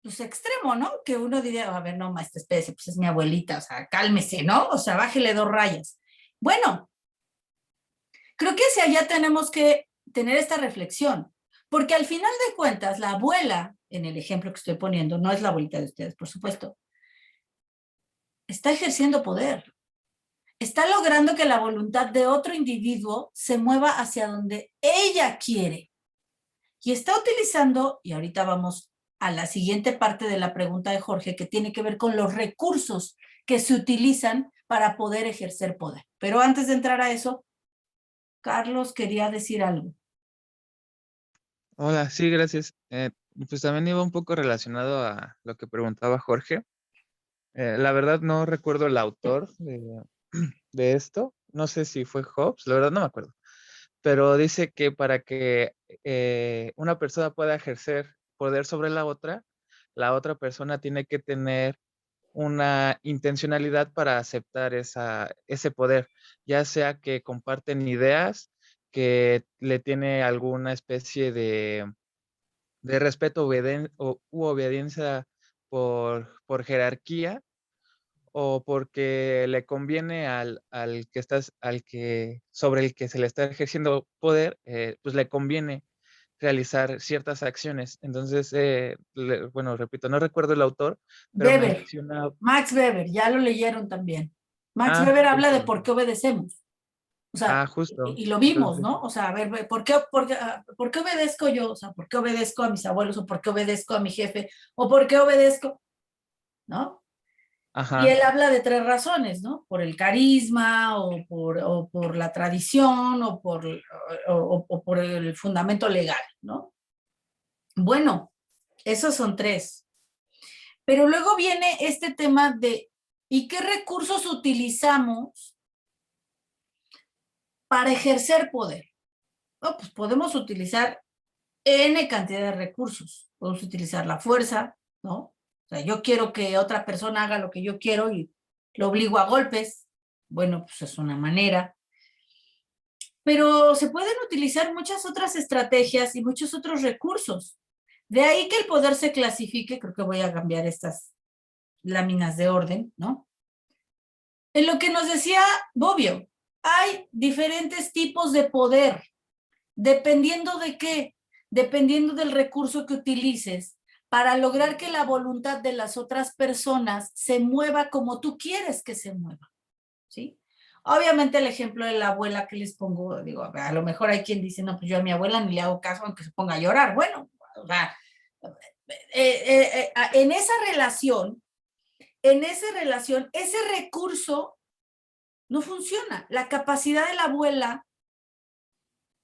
pues extremo, ¿no? Que uno diría, a ver, no, maestra, espérese, pues es mi abuelita, o sea, cálmese, ¿no? O sea, bájele 2 rayas. Bueno, creo que hacia allá tenemos que tener esta reflexión, porque al final de cuentas, la abuela, en el ejemplo que estoy poniendo, no es la abuelita de ustedes, por supuesto, está ejerciendo poder. Está logrando que la voluntad de otro individuo se mueva hacia donde ella quiere. Y está utilizando, y ahorita vamos a la siguiente parte de la pregunta de Jorge, que tiene que ver con los recursos que se utilizan para poder ejercer poder. Pero antes de entrar a eso, Carlos quería decir algo. Hola, sí, gracias. Pues también iba un poco relacionado a lo que preguntaba Jorge. La verdad no recuerdo el autor de esto. No sé si fue Hobbes, la verdad no me acuerdo. Pero dice que para que una persona pueda ejercer poder sobre la otra persona tiene que tener una intencionalidad para aceptar ese poder, ya sea que comparten ideas, que le tiene alguna especie de respeto u obediencia por jerarquía, o porque le conviene sobre el que se le está ejerciendo poder, pues le conviene realizar ciertas acciones. Entonces, bueno, repito, no recuerdo el autor, pero Weber, menciona... Max Weber, ya lo leyeron también. Max Ah, Weber habla de justo. por qué obedecemos. O sea, Justo. y lo vimos, Entonces, ¿no? O sea, a ver, ¿por qué obedezco yo? O sea, ¿por qué obedezco a mis abuelos? ¿O por qué obedezco a mi jefe? ¿O por qué obedezco? ¿No? Y ajá, él habla de 3 razones, ¿no? Por el carisma, o por la tradición, o por el fundamento legal, ¿no? Bueno, esos son 3. Pero luego viene este tema de, ¿y qué recursos utilizamos para ejercer poder? No, pues podemos utilizar N cantidad de recursos. Podemos utilizar la fuerza, ¿no? O sea, yo quiero que otra persona haga lo que yo quiero y lo obligo a golpes. Bueno, pues es una manera. Pero se pueden utilizar muchas otras estrategias y muchos otros recursos. De ahí que el poder se clasifique, creo que voy a cambiar estas láminas de orden, ¿no? En lo que nos decía Bobbio, hay diferentes tipos de poder. ¿Dependiendo de qué? Dependiendo del recurso que utilices para lograr que la voluntad de las otras personas se mueva como tú quieres que se mueva, ¿sí? Obviamente el ejemplo de la abuela que les pongo, digo, a lo mejor hay quien dice, no, pues yo a mi abuela ni le hago caso aunque se ponga a llorar. Bueno, o sea, en esa relación, ese recurso no funciona. La capacidad de la abuela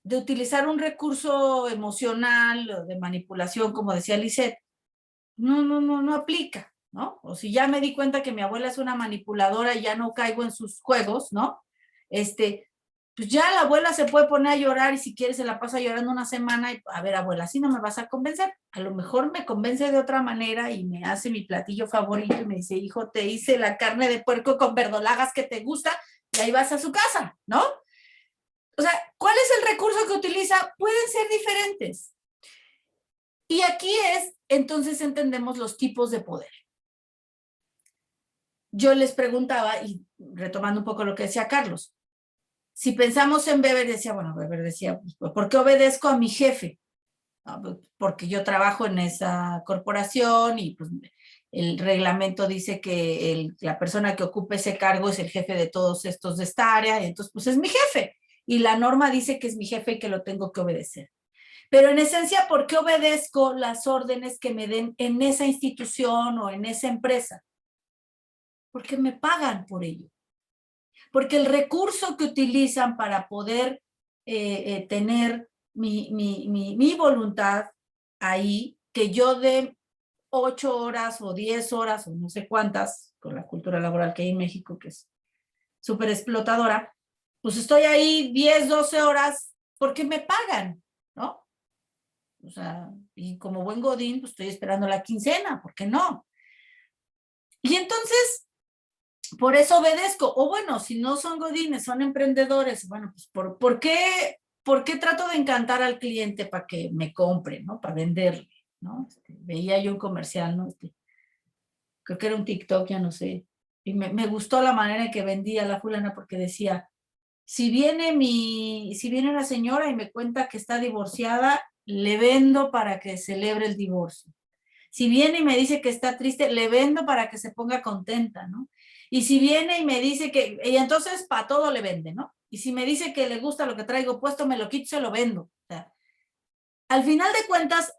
de utilizar un recurso emocional o de manipulación, como decía Lisette, no aplica, ¿no? O si ya me di cuenta que mi abuela es una manipuladora y ya no caigo en sus juegos, ¿no? Pues ya la abuela se puede poner a llorar y si quiere se la pasa llorando una semana y, a ver, abuela, así no me vas a convencer. A lo mejor me convence de otra manera y me hace mi platillo favorito y me dice, hijo, te hice la carne de puerco con verdolagas que te gusta y ahí vas a su casa, ¿no? O sea, ¿cuál es el recurso que utiliza? Pueden ser diferentes. Y aquí entonces entendemos los tipos de poder. Yo les preguntaba, y retomando un poco lo que decía Carlos, si pensamos en Weber, Weber decía, pues, ¿por qué obedezco a mi jefe? No, porque yo trabajo en esa corporación y pues el reglamento dice que la persona que ocupe ese cargo es el jefe de todos estos de esta área, y entonces pues es mi jefe. Y la norma dice que es mi jefe y que lo tengo que obedecer. Pero en esencia, ¿por qué obedezco las órdenes que me den en esa institución o en esa empresa? Porque me pagan por ello. Porque el recurso que utilizan para poder tener mi voluntad ahí, que yo de 8 horas o 10 horas o no sé cuántas, con la cultura laboral que hay en México, que es súper explotadora, pues estoy ahí 10, 12 horas porque me pagan, ¿no? O sea, y como buen godín, pues estoy esperando la quincena, ¿por qué no? Y entonces, por eso obedezco. O bueno, si no son godines, son emprendedores, bueno, pues ¿por qué trato de encantar al cliente para que me compre, ¿no? Para venderle, ¿no? Veía yo un comercial, ¿no? Creo que era un TikTok, ya no sé. Y me gustó la manera en que vendía la fulana porque decía, si viene una señora y me cuenta que está divorciada, le vendo para que celebre el divorcio. Si viene y me dice que está triste, le vendo para que se ponga contenta, ¿no? Y si viene y me dice y entonces para todo le vende, ¿no? Y si me dice que le gusta lo que traigo puesto, me lo quito y se lo vendo. O sea, al final de cuentas,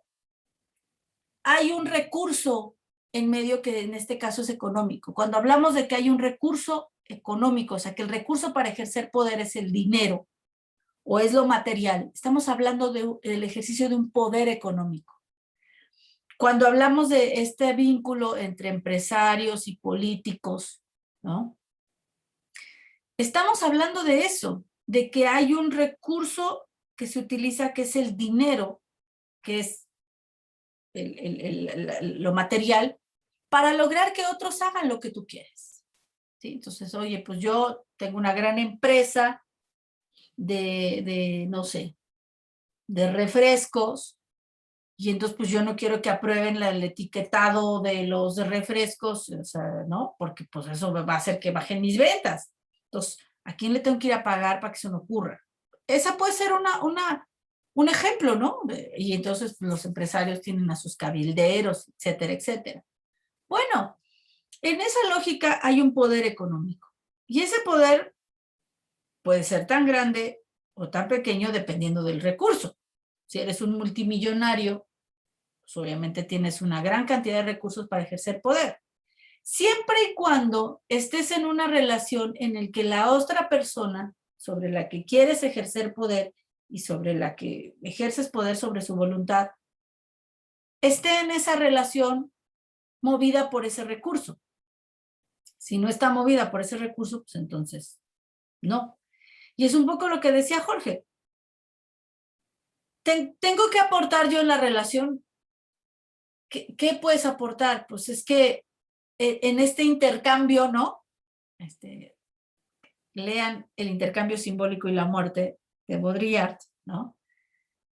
hay un recurso en medio que en este caso es económico. Cuando hablamos de que hay un recurso económico, o sea, que el recurso para ejercer poder es el dinero o es lo material, estamos hablando del ejercicio de un poder económico. Cuando hablamos de este vínculo entre empresarios y políticos, ¿no? Estamos hablando de eso, de que hay un recurso que se utiliza, que es el dinero, que es lo material, para lograr que otros hagan lo que tú quieres. ¿Sí? Entonces, oye, pues yo tengo una gran empresa no sé, de refrescos, y entonces pues yo no quiero que aprueben el etiquetado de los refrescos, o sea, ¿no? Porque pues eso va a hacer que bajen mis ventas. Entonces, ¿a quién le tengo que ir a pagar para que se me ocurra? Esa puede ser un ejemplo, ¿no? Y entonces los empresarios tienen a sus cabilderos, etcétera, etcétera. Bueno, en esa lógica hay un poder económico. Y ese poder puede ser tan grande o tan pequeño dependiendo del recurso. Si eres un multimillonario, pues obviamente tienes una gran cantidad de recursos para ejercer poder. Siempre y cuando estés en una relación en la que la otra persona sobre la que quieres ejercer poder y sobre la que ejerces poder sobre su voluntad, esté en esa relación movida por ese recurso. Si no está movida por ese recurso, pues entonces no. Y es un poco lo que decía Jorge. Tengo que aportar yo en la relación. ¿Qué puedes aportar? Pues es que en este intercambio, ¿no? Lean El intercambio simbólico y la muerte de Baudrillard, ¿no?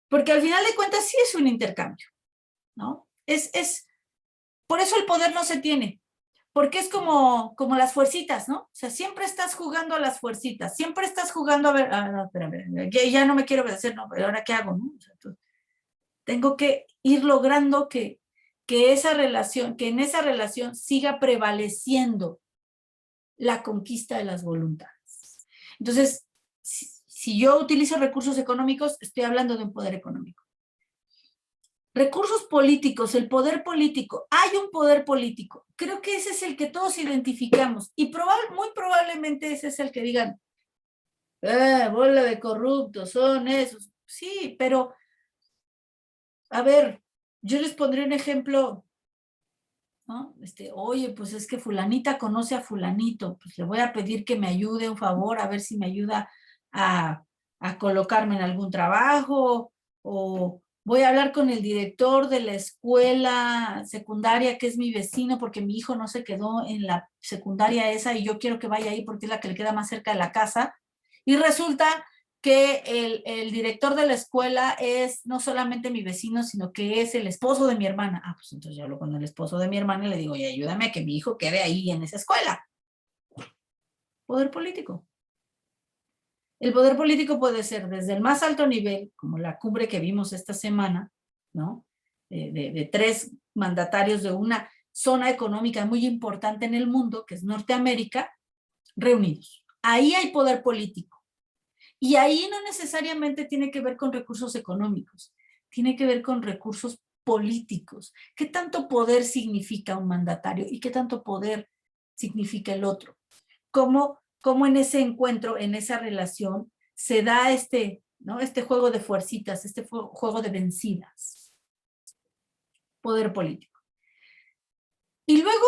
Porque al final de cuentas sí es un intercambio, ¿no? Por eso el poder no se tiene, porque es como las fuercitas, ¿no? O sea, siempre estás jugando a las fuercitas, siempre estás jugando a ver, no, espera, ya no me quiero obedecer, no, pero ahora ¿qué hago, no? O sea, tengo que ir logrando que en esa relación siga prevaleciendo la conquista de las voluntades. Entonces, si yo utilizo recursos económicos, estoy hablando de un poder económico. Recursos políticos, el poder político. Hay un poder político. Creo que ese es el que todos identificamos. Y muy probablemente ese es el que digan, bola de corruptos, son esos. Sí, pero, a ver, yo les pondré un ejemplo, ¿no? Oye, pues es que fulanita conoce a fulanito, pues le voy a pedir que me ayude un favor, a ver si me ayuda a colocarme en algún trabajo, o voy a hablar con el director de la escuela secundaria que es mi vecino porque mi hijo no se quedó en la secundaria esa y yo quiero que vaya ahí porque es la que le queda más cerca de la casa. Y resulta que el director de la escuela es no solamente mi vecino, sino que es el esposo de mi hermana. Pues entonces yo hablo con el esposo de mi hermana y le digo, oye, ayúdame a que mi hijo quede ahí en esa escuela. Poder político. El poder político puede ser desde el más alto nivel, como la cumbre que vimos esta semana, ¿no? De 3 mandatarios de una zona económica muy importante en el mundo, que es Norteamérica, reunidos. Ahí hay poder político. Y ahí no necesariamente tiene que ver con recursos económicos, tiene que ver con recursos políticos. ¿Qué tanto poder significa un mandatario y qué tanto poder significa el otro? ¿Cómo en ese encuentro, en esa relación, se da ¿no? Este juego de fuercitas, este juego de vencidas? Poder político. Y luego,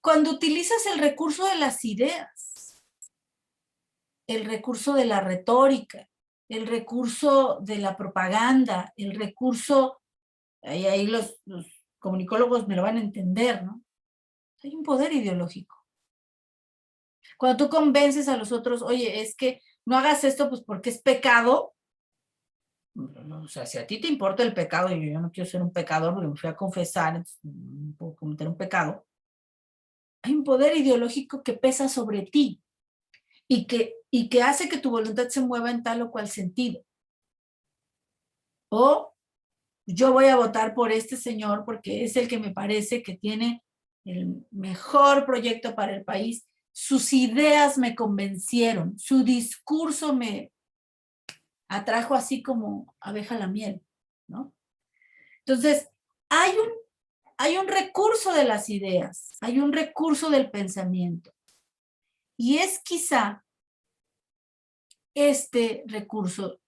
cuando utilizas el recurso de las ideas, el recurso de la retórica, el recurso de la propaganda, el recurso, ahí los comunicólogos me lo van a entender, ¿no? Hay un poder ideológico. Cuando tú convences a los otros, oye, es que no hagas esto pues porque es pecado, o sea, si a ti te importa el pecado, y yo no quiero ser un pecador porque me fui a confesar, no puedo cometer un pecado, hay un poder ideológico que pesa sobre ti y que hace que tu voluntad se mueva en tal o cual sentido. O yo voy a votar por este señor porque es el que me parece que tiene el mejor proyecto para el país. Sus ideas me convencieron, su discurso me atrajo así como abeja a la miel, ¿no? Entonces, hay un recurso de las ideas, hay un recurso del pensamiento. Y es quizá este recurso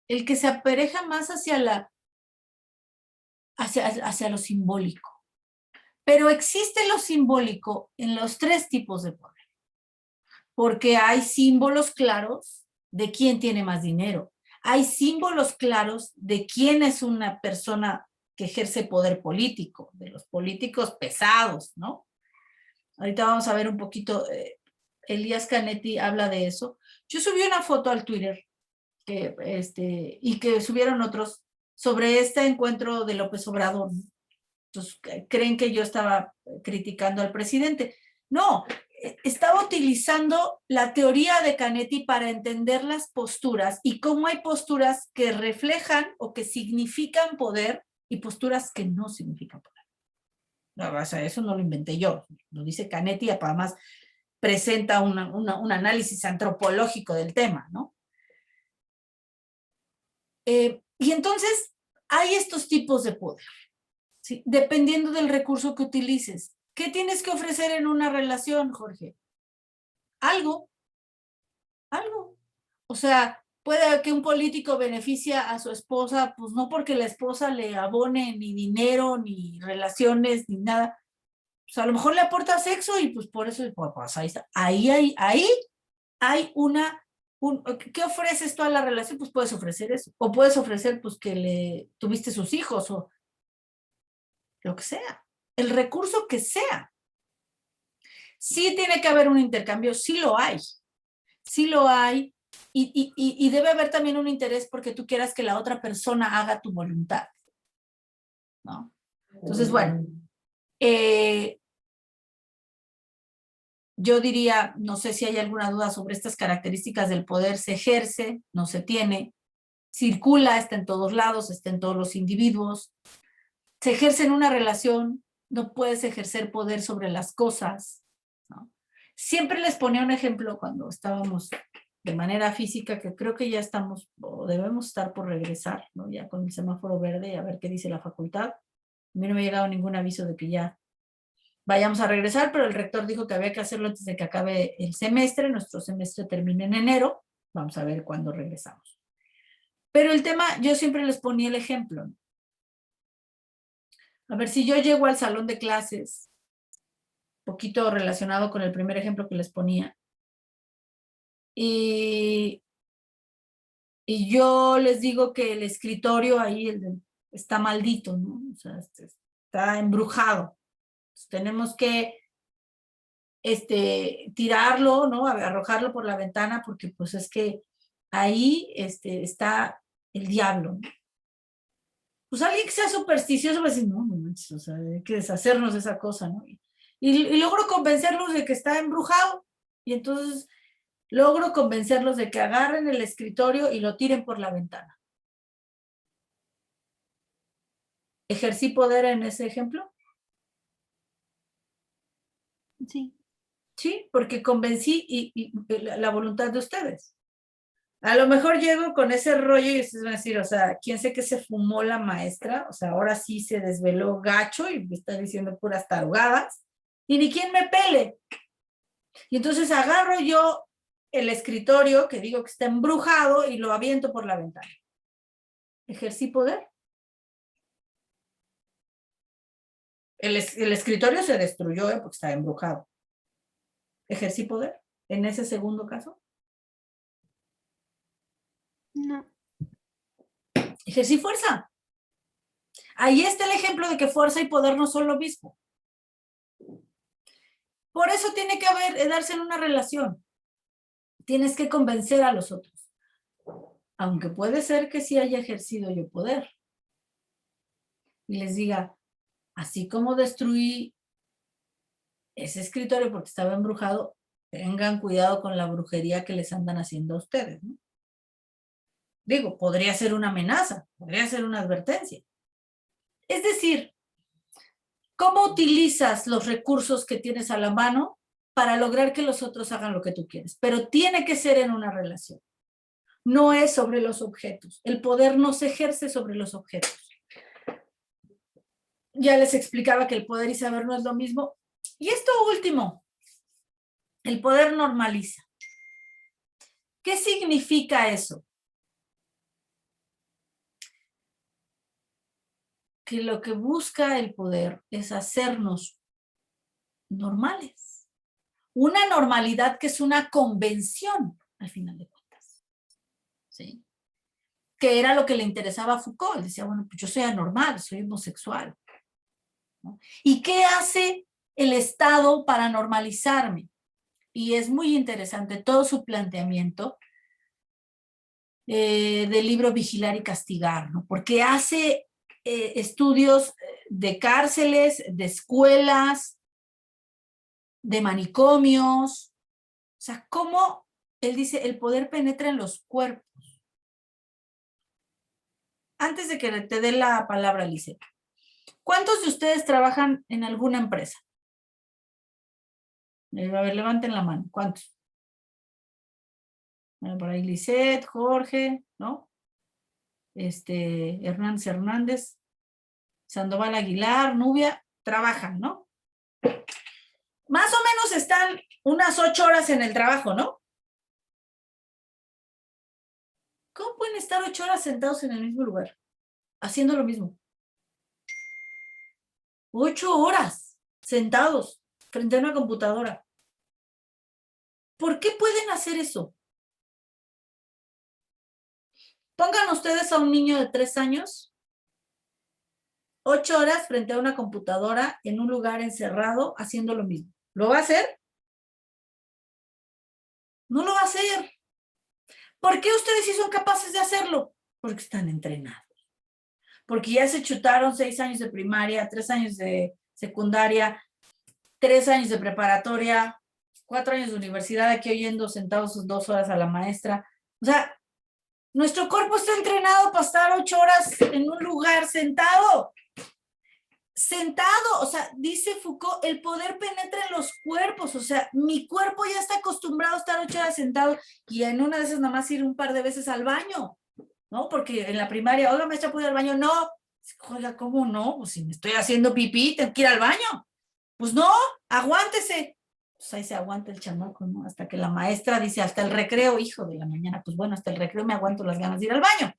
el que se apareja más hacia lo simbólico. Pero existe lo simbólico en los 3 tipos de poder. Porque hay símbolos claros de quién tiene más dinero. Hay símbolos claros de quién es una persona que ejerce poder político, de los políticos pesados, ¿no? Ahorita vamos a ver un poquito, Elías Canetti habla de eso. Yo subí una foto al Twitter y que subieron otros sobre este encuentro de López Obrador. Entonces, creen que yo estaba criticando al presidente. No, estaba utilizando la teoría de Canetti para entender las posturas y cómo hay posturas que reflejan o que significan poder y posturas que no significan poder. No, o sea, eso no lo inventé yo, lo dice Canetti, además presenta un análisis antropológico del tema, ¿no? Y entonces hay estos tipos de poder, ¿sí? Dependiendo del recurso que utilices. ¿Qué tienes que ofrecer en una relación, Jorge? Algo. O sea, puede que un político beneficie a su esposa, pues no porque la esposa le abone ni dinero, ni relaciones, ni nada. Pues a lo mejor le aporta sexo y pues por eso, pues ahí está. Ahí hay ¿qué ofreces tú a la relación? Pues puedes ofrecer eso. O puedes ofrecer pues que le tuviste sus hijos o lo que sea. El recurso que sea. Sí tiene que haber un intercambio, sí lo hay. Sí lo hay. Y debe haber también un interés porque tú quieras que la otra persona haga tu voluntad, ¿no? Entonces, bueno, yo diría, no sé si hay alguna duda sobre estas características del poder, se ejerce, no se tiene, circula, está en todos lados, está en todos los individuos, se ejerce en una relación, no puedes ejercer poder sobre las cosas, ¿no? Siempre les ponía un ejemplo cuando estábamos de manera física, que creo que ya estamos, o debemos estar por regresar, ¿no? Ya con el semáforo verde, a ver qué dice la facultad. A mí no me ha llegado ningún aviso de que ya vayamos a regresar, pero el rector dijo que había que hacerlo antes de que acabe el semestre. Nuestro semestre termina en enero. Vamos a ver cuándo regresamos. Pero el tema, yo siempre les ponía el ejemplo, ¿no? A ver, si yo llego al salón de clases, poquito relacionado con el primer ejemplo que les ponía, y yo les digo que el escritorio ahí está maldito, ¿no? O sea, está embrujado. Entonces, tenemos que tirarlo, ¿no? Arrojarlo por la ventana porque pues es que ahí está el diablo, ¿no? Pues alguien que sea supersticioso va a decir, no manches, o sea, hay que deshacernos de esa cosa, ¿no? Y logro convencerlos de que está embrujado, y entonces logro convencerlos de que agarren el escritorio y lo tiren por la ventana. ¿Ejercí poder en ese ejemplo? Sí. Sí, porque convencí la voluntad de ustedes. A lo mejor llego con ese rollo y ustedes van a decir, o sea, ¿quién sé que se fumó la maestra? O sea, ahora sí se desveló gacho y me está diciendo puras tarugadas y ni quien me pele. Y entonces agarro yo el escritorio que digo que está embrujado y lo aviento por la ventana. ¿Ejercí poder? El escritorio se destruyó porque estaba embrujado. ¿Ejercí poder en ese segundo caso? No. Ejercí fuerza. Ahí está el ejemplo de que fuerza y poder no son lo mismo. Por eso tiene que darse en una relación. Tienes que convencer a los otros. Aunque puede ser que sí haya ejercido yo poder. Y les diga, así como destruí ese escritorio porque estaba embrujado, tengan cuidado con la brujería que les andan haciendo a ustedes, ¿no? Digo, podría ser una amenaza, podría ser una advertencia. Es decir, ¿cómo utilizas los recursos que tienes a la mano para lograr que los otros hagan lo que tú quieres? Pero tiene que ser en una relación. No es sobre los objetos. El poder no se ejerce sobre los objetos. Ya les explicaba que el poder y saber no es lo mismo. Y esto último, el poder normaliza. ¿Qué significa eso? Que lo que busca el poder es hacernos normales. Una normalidad que es una convención, al final de cuentas. ¿Sí? Que era lo que le interesaba a Foucault. Decía, bueno, pues yo soy anormal, soy homosexual, ¿no? ¿Y qué hace el Estado para normalizarme? Y es muy interesante todo su planteamiento del libro Vigilar y Castigar, ¿no? Porque hace estudios de cárceles, de escuelas, de manicomios. O sea, cómo él dice, el poder penetra en los cuerpos. Antes de que te dé la palabra, Lisette, ¿cuántos de ustedes trabajan en alguna empresa? A ver, levanten la mano. ¿Cuántos? Bueno, por ahí Lisette, Jorge, ¿no? Hernández, Sandoval Aguilar, Nubia, trabajan, ¿no? Más o menos están unas 8 horas en el trabajo, ¿no? ¿Cómo pueden estar 8 horas sentados en el mismo lugar? Haciendo lo mismo. 8 horas sentados frente a una computadora. ¿Por qué pueden hacer eso? Pongan ustedes a un niño de 3 años, 8 horas frente a una computadora en un lugar encerrado haciendo lo mismo. ¿Lo va a hacer? No lo va a hacer. ¿Por qué ustedes sí son capaces de hacerlo? Porque están entrenados. Porque ya se chutaron 6 años de primaria, 3 años de secundaria, 3 años de preparatoria, 4 años de universidad, aquí oyendo sentados sus 2 horas a la maestra. O sea, nuestro cuerpo está entrenado para estar 8 horas en un lugar sentado. Sentado, o sea, dice Foucault, el poder penetra en los cuerpos, o sea, mi cuerpo ya está acostumbrado a estar 8 horas sentado y en una de esas nada más ir un par de veces al baño, ¿no? Porque en la primaria, oiga, maestra, ¿puedo ir al baño? No. Oiga, ¿cómo no? Pues si me estoy haciendo pipí, tengo que ir al baño. Pues no, aguántese. Pues ahí se aguanta el chamaco, ¿no? Hasta que la maestra dice, hasta el recreo, hijo de la mañana, pues bueno, hasta el recreo me aguanto las ganas de ir al baño.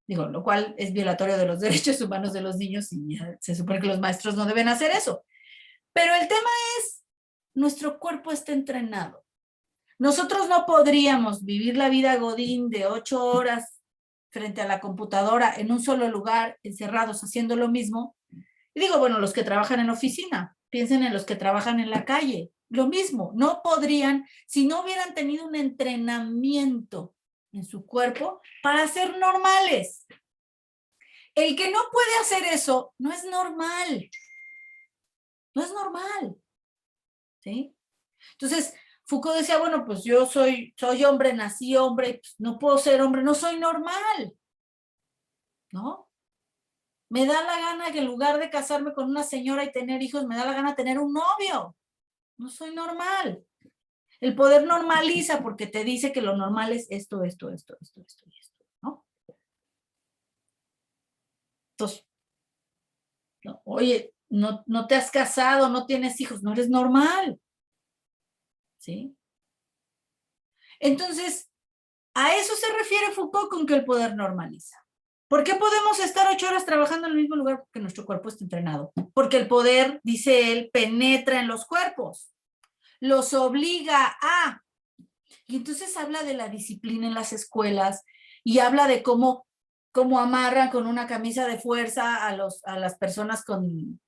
Digo, lo cual es violatorio de los derechos humanos de los niños y se supone que los maestros no deben hacer eso. Pero el tema es, nuestro cuerpo está entrenado. Nosotros no podríamos vivir la vida godín de 8 horas frente a la computadora en un solo lugar, encerrados, haciendo lo mismo. Y digo, bueno, los que trabajan en oficina, piensen en los que trabajan en la calle. Lo mismo, no podrían, si no hubieran tenido un entrenamiento en su cuerpo para ser normales. El que no puede hacer eso no es normal. No es normal. ¿Sí? Entonces, Foucault decía, bueno, pues yo soy hombre, nací hombre, pues no puedo ser hombre, no soy normal. ¿No? Me da la gana que en lugar de casarme con una señora y tener hijos, me da la gana tener un novio. No soy normal. El poder normaliza porque te dice que lo normal es esto, y esto, ¿no? Entonces, no, oye, no te has casado, no tienes hijos, no eres normal. ¿Sí? Entonces, a eso se refiere Foucault con que el poder normaliza. ¿Por qué podemos estar 8 horas trabajando en el mismo lugar? Porque nuestro cuerpo está entrenado. Porque el poder, dice él, penetra en los cuerpos. Los obliga a. Y entonces habla de la disciplina en las escuelas y habla de cómo amarran con una camisa de fuerza a las personas con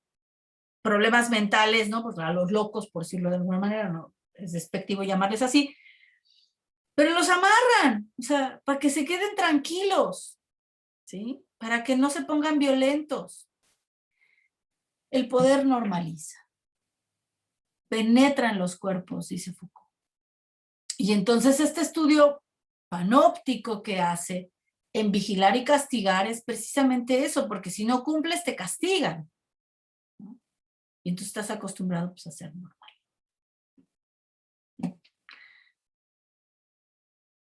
problemas mentales, ¿no? Pues a los locos, por decirlo de alguna manera, no es despectivo llamarles así. Pero los amarran, o sea, para que se queden tranquilos, ¿sí? Para que no se pongan violentos. El poder normaliza. Penetra en los cuerpos, dice Foucault. Y entonces este estudio panóptico que hace en vigilar y castigar es precisamente eso, porque si no cumples te castigan, ¿no? Y entonces estás acostumbrado pues, a ser normal.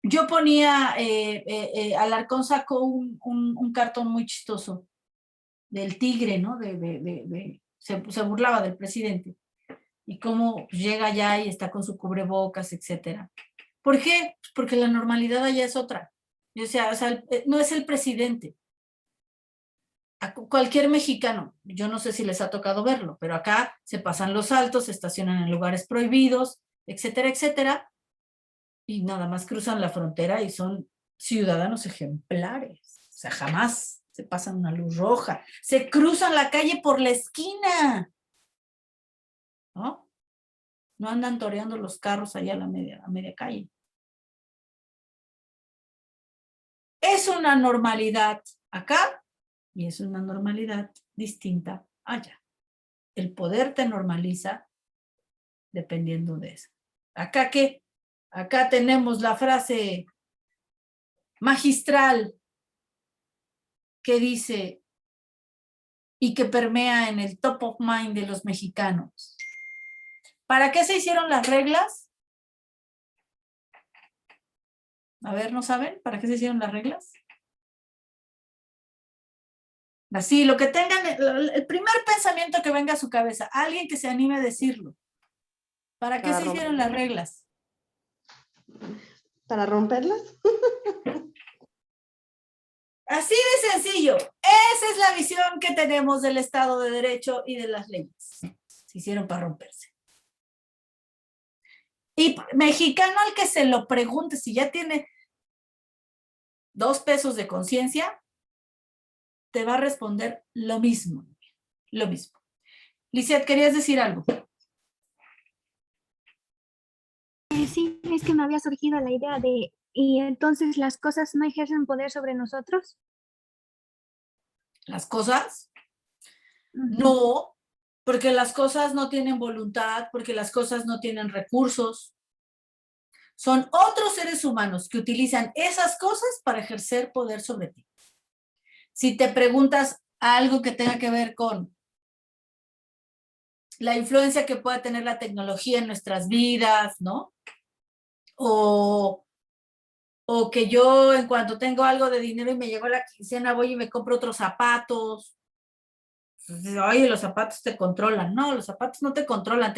Yo ponía, Alarcón sacó un cartón muy chistoso del tigre, ¿no? Se burlaba del presidente y cómo llega allá y está con su cubrebocas, etcétera. ¿Por qué? Pues porque la normalidad allá es otra. O sea, no es el presidente. A cualquier mexicano, yo no sé si les ha tocado verlo, pero acá se pasan los altos, se estacionan en lugares prohibidos, etcétera, etcétera, y nada más cruzan la frontera y son ciudadanos ejemplares. O sea, jamás se pasan una luz roja. Se cruzan la calle por la esquina, ¿no? No andan toreando los carros allá a media calle. Es una normalidad acá y es una normalidad distinta allá. El poder te normaliza dependiendo de eso. ¿Acá qué? Acá tenemos la frase magistral que dice y que permea en el top of mind de los mexicanos. ¿Para qué se hicieron las reglas? A ver, ¿no saben para qué se hicieron las reglas? Así, lo que tengan, el primer pensamiento que venga a su cabeza, alguien que se anime a decirlo. ¿Para qué se hicieron las reglas? ¿Para romperlas? Así de sencillo. Esa es la visión que tenemos del Estado de Derecho y de las leyes. Se hicieron para romperse. Y mexicano al que se lo pregunte, si ya tiene 2 pesos de conciencia, te va a responder lo mismo. Lo mismo. Lizeth, ¿querías decir algo? Sí, es que me había surgido la idea de, ¿y entonces las cosas no ejercen poder sobre nosotros? ¿Las cosas? Ujú. No, porque las cosas no tienen voluntad, porque las cosas no tienen recursos. Son otros seres humanos que utilizan esas cosas para ejercer poder sobre ti. Si te preguntas algo que tenga que ver con la influencia que pueda tener la tecnología en nuestras vidas, ¿no? O que yo en cuanto tengo algo de dinero y me llegó la quincena, voy y me compro otros zapatos. Oye, los zapatos te controlan. No, los zapatos no te controlan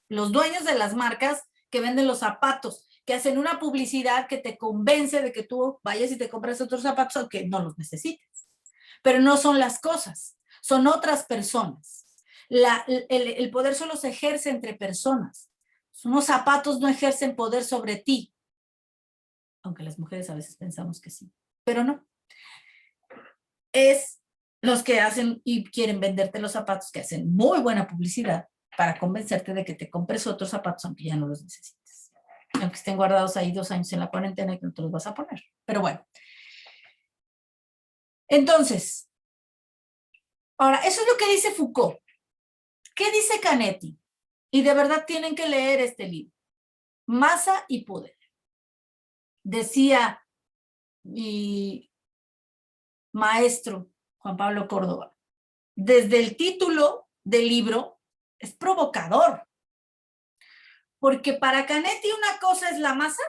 los dueños de las marcas que venden los zapatos, que hacen una publicidad que te convence de que tú vayas y te compras otros zapatos aunque no los necesites. Pero no son las cosas, son otras personas. El poder solo se ejerce entre personas. Unos zapatos no ejercen poder sobre ti, aunque las mujeres a veces pensamos que sí, pero no. Es los que hacen y quieren venderte los zapatos, que hacen muy buena publicidad para convencerte de que te compres otros zapatos aunque ya no los necesites. Aunque estén guardados ahí 2 años en la cuarentena y que no te los vas a poner. Pero bueno. Entonces, ahora, eso es lo que dice Foucault. ¿Qué dice Canetti? Y de verdad tienen que leer este libro. Masa y poder. Decía mi maestro Juan Pablo Córdoba, desde el título del libro es provocador. Porque para Canetti una cosa es la masa,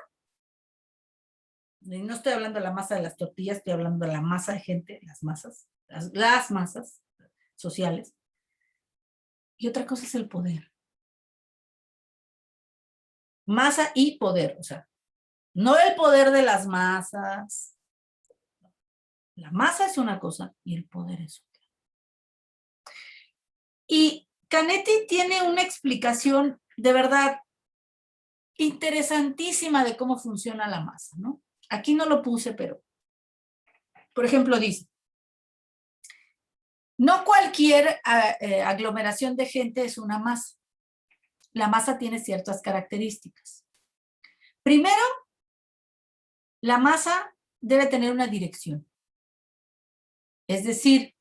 y no estoy hablando de la masa de las tortillas, estoy hablando de la masa de gente, las masas, las masas sociales, y otra cosa es el poder. Masa y poder, o sea, no el poder de las masas. La masa es una cosa y el poder es otra. Y Canetti tiene una explicación de verdad interesantísima de cómo funciona la masa, ¿no? Aquí no lo puse, pero, por ejemplo, dice, no cualquier aglomeración de gente es una masa. La masa tiene ciertas características. Primero, la masa debe tener una dirección. Es decir,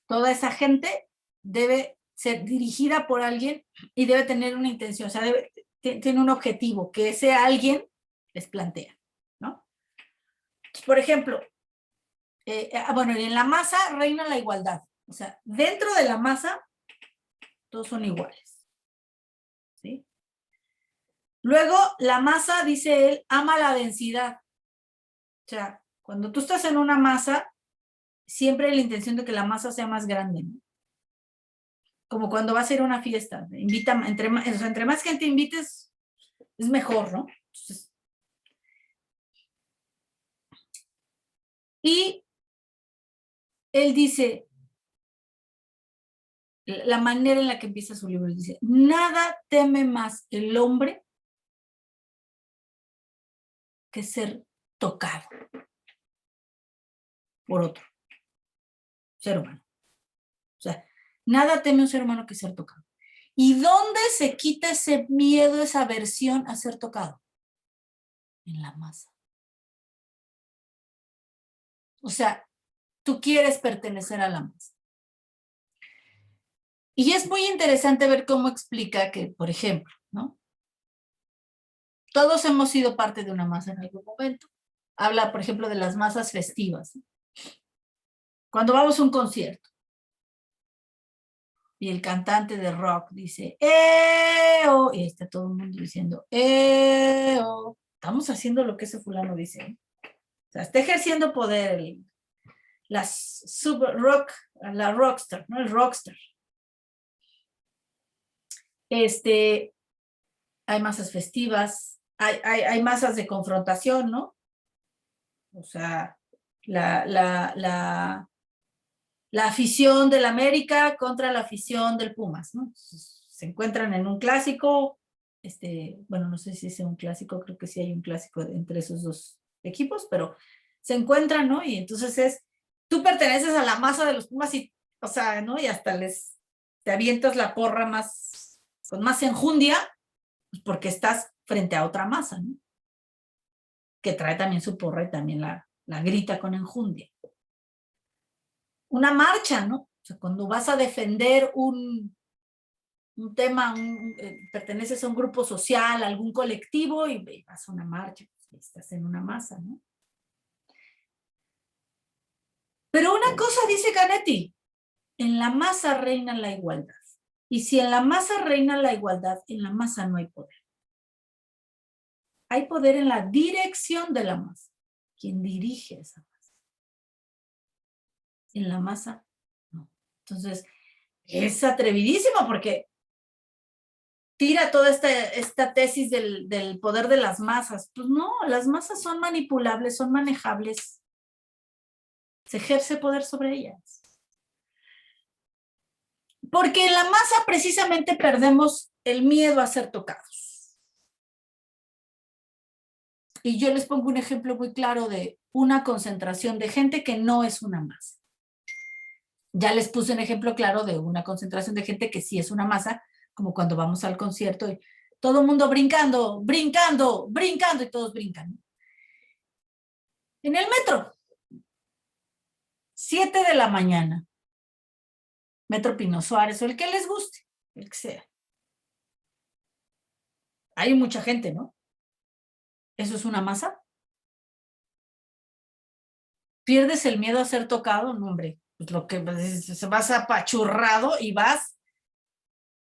toda esa gente debe ser dirigida por alguien y debe tener una intención, o sea, tiene un objetivo que ese alguien les plantea, ¿no? Por ejemplo, bueno, en la masa reina la igualdad. O sea, dentro de la masa, todos son iguales. ¿Sí? Luego, la masa, dice él, ama la densidad. O sea, cuando tú estás en una masa, siempre hay la intención de que la masa sea más grande, ¿no? Como cuando vas a ir a una fiesta. Invita, entre más gente invites, es mejor, ¿no? Entonces, y él dice, la manera en la que empieza su libro, dice, nada teme más el hombre que ser tocado por otro ser humano. O sea, nada teme un ser humano que ser tocado. ¿Y dónde se quita ese miedo, esa aversión a ser tocado? En la masa. O sea, tú quieres pertenecer a la masa. Y es muy interesante ver cómo explica que, por ejemplo, ¿no? Todos hemos sido parte de una masa en algún momento. Habla, por ejemplo, de las masas festivas. Cuando vamos a un concierto y el cantante de rock dice, ¡eo! Y está todo el mundo diciendo, ¡eo! Estamos haciendo lo que ese fulano dice, ¿eh? O sea, está ejerciendo poder la rockstar, ¿no? El rockstar. Hay masas festivas, hay masas de confrontación, ¿no? O sea, la afición del América contra la afición del Pumas, ¿no? Se encuentran en un clásico, bueno, no sé si es un clásico, creo que sí hay un clásico entre esos dos equipos, pero se encuentran, ¿no? Y entonces tú perteneces a la masa de los Pumas y, o sea, ¿no? Y hasta te avientas la porra con más enjundia, pues porque estás frente a otra masa, ¿no? Que trae también su porra y también la grita con enjundia. Una marcha, ¿no? O sea, cuando vas a defender un tema, perteneces a un grupo social, a algún colectivo y vas a una marcha, pues, estás en una masa, ¿no? Pero una cosa dice Canetti, en la masa reina la igualdad. Y si en la masa reina la igualdad, en la masa no hay poder. Hay poder en la dirección de la masa. ¿Quién dirige esa masa? En la masa, no. Entonces, es atrevidísimo porque tira toda esta tesis del poder de las masas. Pues no, las masas son manipulables, son manejables. Se ejerce poder sobre ellas. Porque en la masa precisamente perdemos el miedo a ser tocados. Y yo les pongo un ejemplo muy claro de una concentración de gente que no es una masa. Ya les puse un ejemplo claro de una concentración de gente que sí es una masa, como cuando vamos al concierto y todo el mundo brincando, brincando, brincando y todos brincan. En el metro, 7 de la mañana, Metro Pino Suárez o el que les guste, el que sea. Hay mucha gente, ¿no? ¿Eso es una masa? ¿Pierdes el miedo a ser tocado? No, hombre, pues lo que vas apachurrado y vas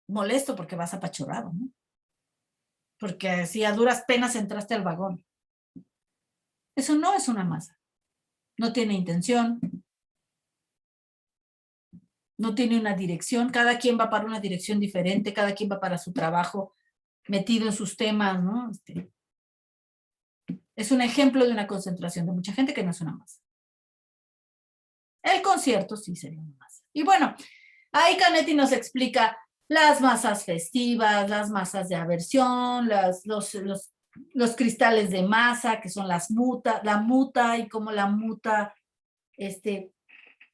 molesto porque vas apachurrado, ¿no? Porque así a duras penas entraste al vagón. Eso no es una masa. No tiene intención, no tiene una dirección, cada quien va para una dirección diferente, cada quien va para su trabajo, metido en sus temas, ¿no? Es un ejemplo de una concentración de mucha gente que no es una masa. El concierto sí sería una masa. Y bueno, ahí Canetti nos explica las masas festivas, las masas de aversión, los cristales de masa, que son la muta y cómo la muta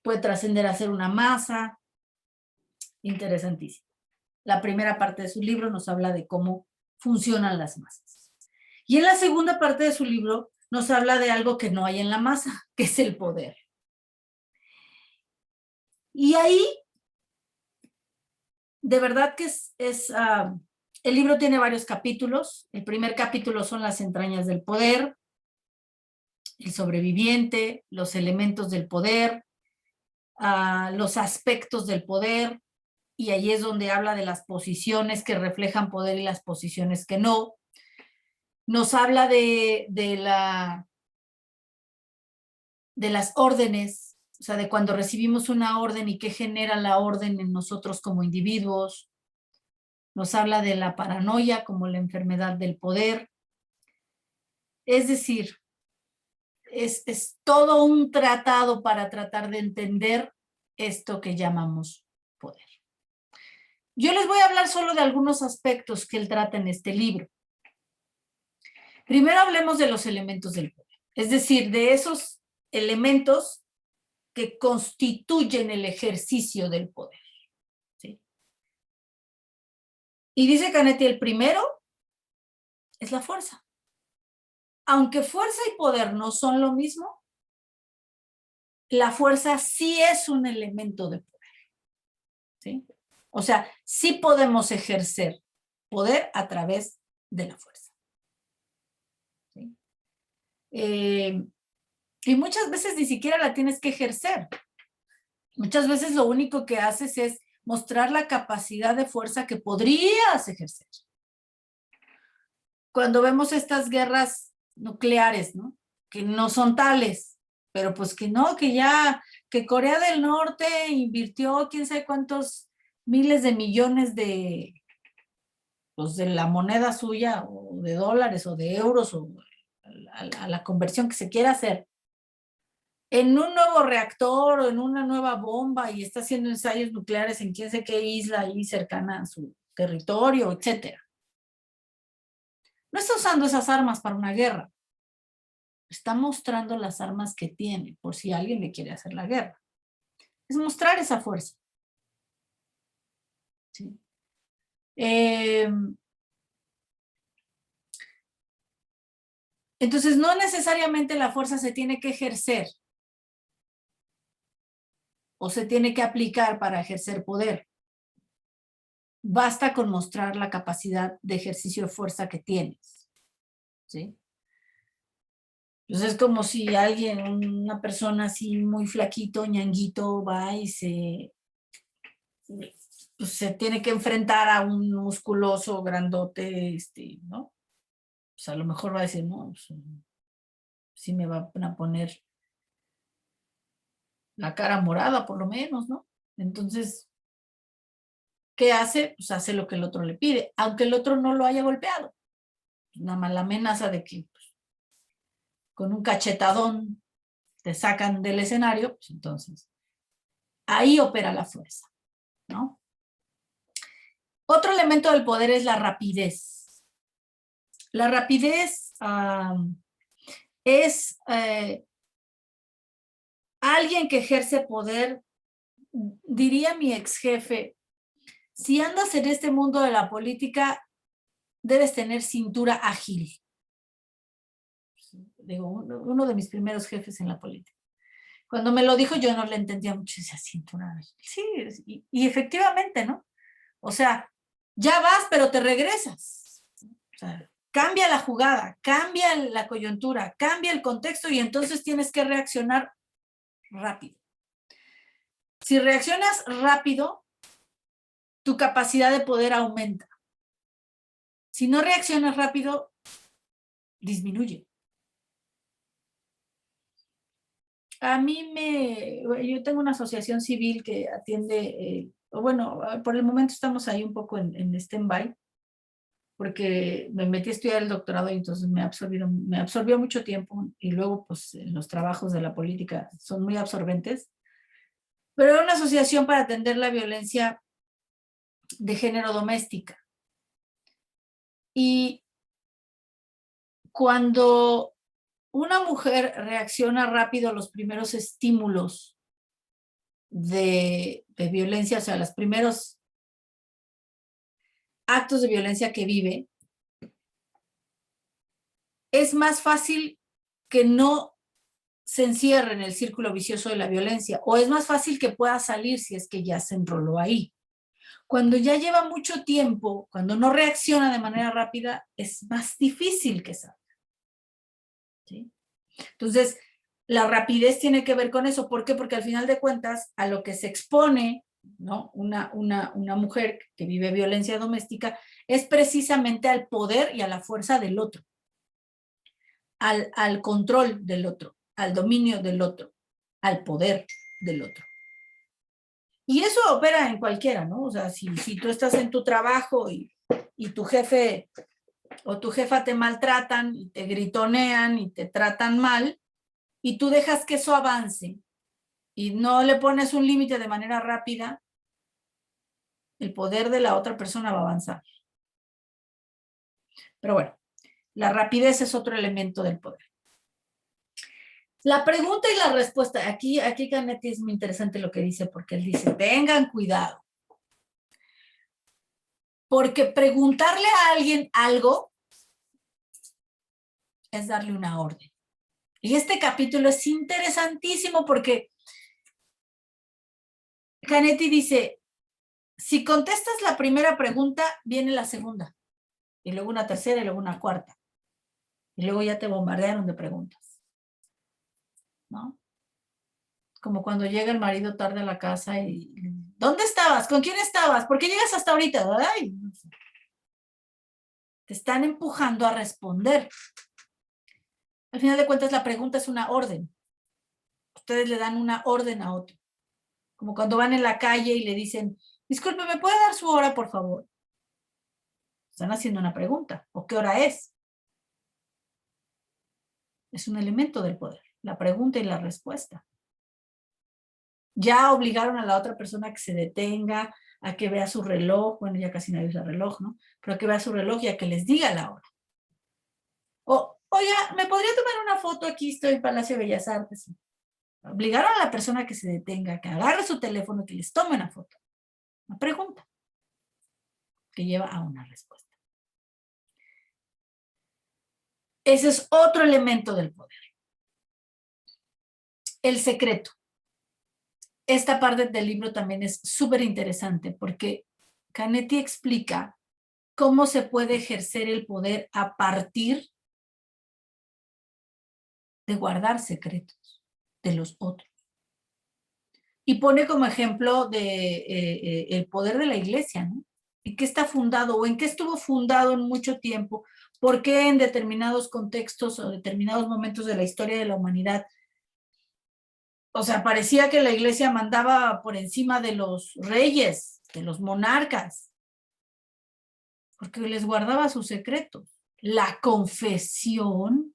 puede trascender a ser una masa. Interesantísimo. La primera parte de su libro nos habla de cómo funcionan las masas. Y en la segunda parte de su libro nos habla de algo que no hay en la masa, que es el poder. Y ahí, de verdad que el libro tiene varios capítulos. El primer capítulo son las entrañas del poder, el sobreviviente, los elementos del poder, los aspectos del poder, y ahí es donde habla de las posiciones que reflejan poder y las posiciones que no. Nos habla de las órdenes, o sea, de cuando recibimos una orden y qué genera la orden en nosotros como individuos. Nos habla de la paranoia como la enfermedad del poder. Es decir, es todo un tratado para tratar de entender esto que llamamos poder. Yo les voy a hablar solo de algunos aspectos que él trata en este libro. Primero hablemos de los elementos del poder, es decir, de esos elementos que constituyen el ejercicio del poder. ¿Sí? Y dice Canetti, el primero es la fuerza. Aunque fuerza y poder no son lo mismo, la fuerza sí es un elemento de poder. ¿Sí? O sea, sí podemos ejercer poder a través de la fuerza. ¿Sí? Y muchas veces ni siquiera la tienes que ejercer. Muchas veces lo único que haces es mostrar la capacidad de fuerza que podrías ejercer. Cuando vemos estas guerras nucleares, ¿no? Que no son tales, pero pues que no, que ya, que Corea del Norte invirtió quién sabe cuántos miles de millones de, pues de la moneda suya, o de dólares, o de euros, o a la conversión que se quiera hacer, en un nuevo reactor o en una nueva bomba, y está haciendo ensayos nucleares en quién sé qué isla ahí cercana a su territorio, etcétera. No está usando esas armas para una guerra. Está mostrando las armas que tiene, por si alguien le quiere hacer la guerra. Es mostrar esa fuerza. ¿Sí? Entonces, no necesariamente la fuerza se tiene que ejercer o se tiene que aplicar para ejercer poder. Basta con mostrar la capacidad de ejercicio de fuerza que tienes. ¿Sí? Entonces es como si alguien, una persona así muy flaquito, ñanguito, va y pues se tiene que enfrentar a un musculoso, grandote, ¿no? Pues a lo mejor va a decir, no, pues, sí me van a poner la cara morada, por lo menos, ¿no? Entonces, ¿qué hace? Pues hace lo que el otro le pide, aunque el otro no lo haya golpeado. Nada más la amenaza de que pues, con un cachetadón te sacan del escenario, pues entonces, ahí opera la fuerza, ¿no? Otro elemento del poder es la rapidez. La rapidez es alguien que ejerce poder, diría mi ex jefe, si andas en este mundo de la política, debes tener cintura ágil. Digo, uno de mis primeros jefes en la política. Cuando me lo dijo yo no le entendía mucho esa cintura ágil. Sí, y efectivamente, ¿no? O sea, ya vas, pero te regresas. O sea, cambia la jugada, cambia la coyuntura, cambia el contexto y entonces tienes que reaccionar rápido. Si reaccionas rápido, tu capacidad de poder aumenta. Si no reaccionas rápido, disminuye. Yo tengo una asociación civil que atiende, bueno, por el momento estamos ahí un poco en stand-by, porque me metí a estudiar el doctorado y entonces me absorbió mucho tiempo y luego pues los trabajos de la política son muy absorbentes. Pero era una asociación para atender la violencia de género doméstica. Y cuando una mujer reacciona rápido a los primeros estímulos de violencia, o sea, los primeros actos de violencia que vive, es más fácil que no se encierre en el círculo vicioso de la violencia, o es más fácil que pueda salir si es que ya se enroló ahí. Cuando ya lleva mucho tiempo, cuando no reacciona de manera rápida, es más difícil que salga. ¿Sí? Entonces, la rapidez tiene que ver con eso. ¿Por qué? Porque al final de cuentas, a lo que se expone, ¿no? Una mujer que vive violencia doméstica es precisamente al poder y a la fuerza del otro, al control del otro, al dominio del otro, al poder del otro. Y eso opera en cualquiera, ¿no? O sea, si tú estás en tu trabajo y tu jefe o tu jefa te maltratan y te gritonean y te tratan mal, y tú dejas que eso avance y no le pones un límite de manera rápida, el poder de la otra persona va a avanzar. Pero bueno, la rapidez es otro elemento del poder. La pregunta y la respuesta, aquí Canetti es muy interesante lo que dice, porque él dice, tengan cuidado. Porque preguntarle a alguien algo es darle una orden. Y este capítulo es interesantísimo porque Canetti dice, Si contestas la primera pregunta, viene la segunda, y luego una tercera y luego una cuarta. Y luego ya te bombardearon de preguntas, ¿no? Como cuando llega el marido tarde a la casa y ¿dónde estabas? ¿Con quién estabas? ¿Por qué llegas hasta ahorita? Ay, no sé. Te están empujando a responder. Al final de cuentas, la pregunta es una orden. Ustedes le dan una orden a otro. Como cuando van en la calle y le dicen, disculpe, ¿me puede dar su hora, por favor? Están haciendo una pregunta. ¿O qué hora es? Es un elemento del poder. La pregunta y la respuesta. Ya obligaron a la otra persona a que se detenga, a que vea su reloj. Bueno, ya casi nadie usa reloj, ¿no? Pero a que vea su reloj y a que les diga la hora. O, oiga, ¿me podría tomar una foto? Aquí estoy en Palacio de Bellas Artes. Obligaron a la persona a que se detenga, que agarre su teléfono, que les tome una foto. Una pregunta que lleva a una respuesta. Ese es otro elemento del poder. El secreto. Esta parte del libro también es súper interesante porque Canetti explica cómo se puede ejercer el poder a partir de guardar secretos de los otros. Y pone como ejemplo el poder de la iglesia, ¿no? ¿En qué está fundado o en qué estuvo fundado en mucho tiempo? ¿Por qué en determinados contextos o determinados momentos de la historia de la humanidad? O sea, parecía que la iglesia mandaba por encima de los reyes, de los monarcas, porque les guardaba sus secretos. La confesión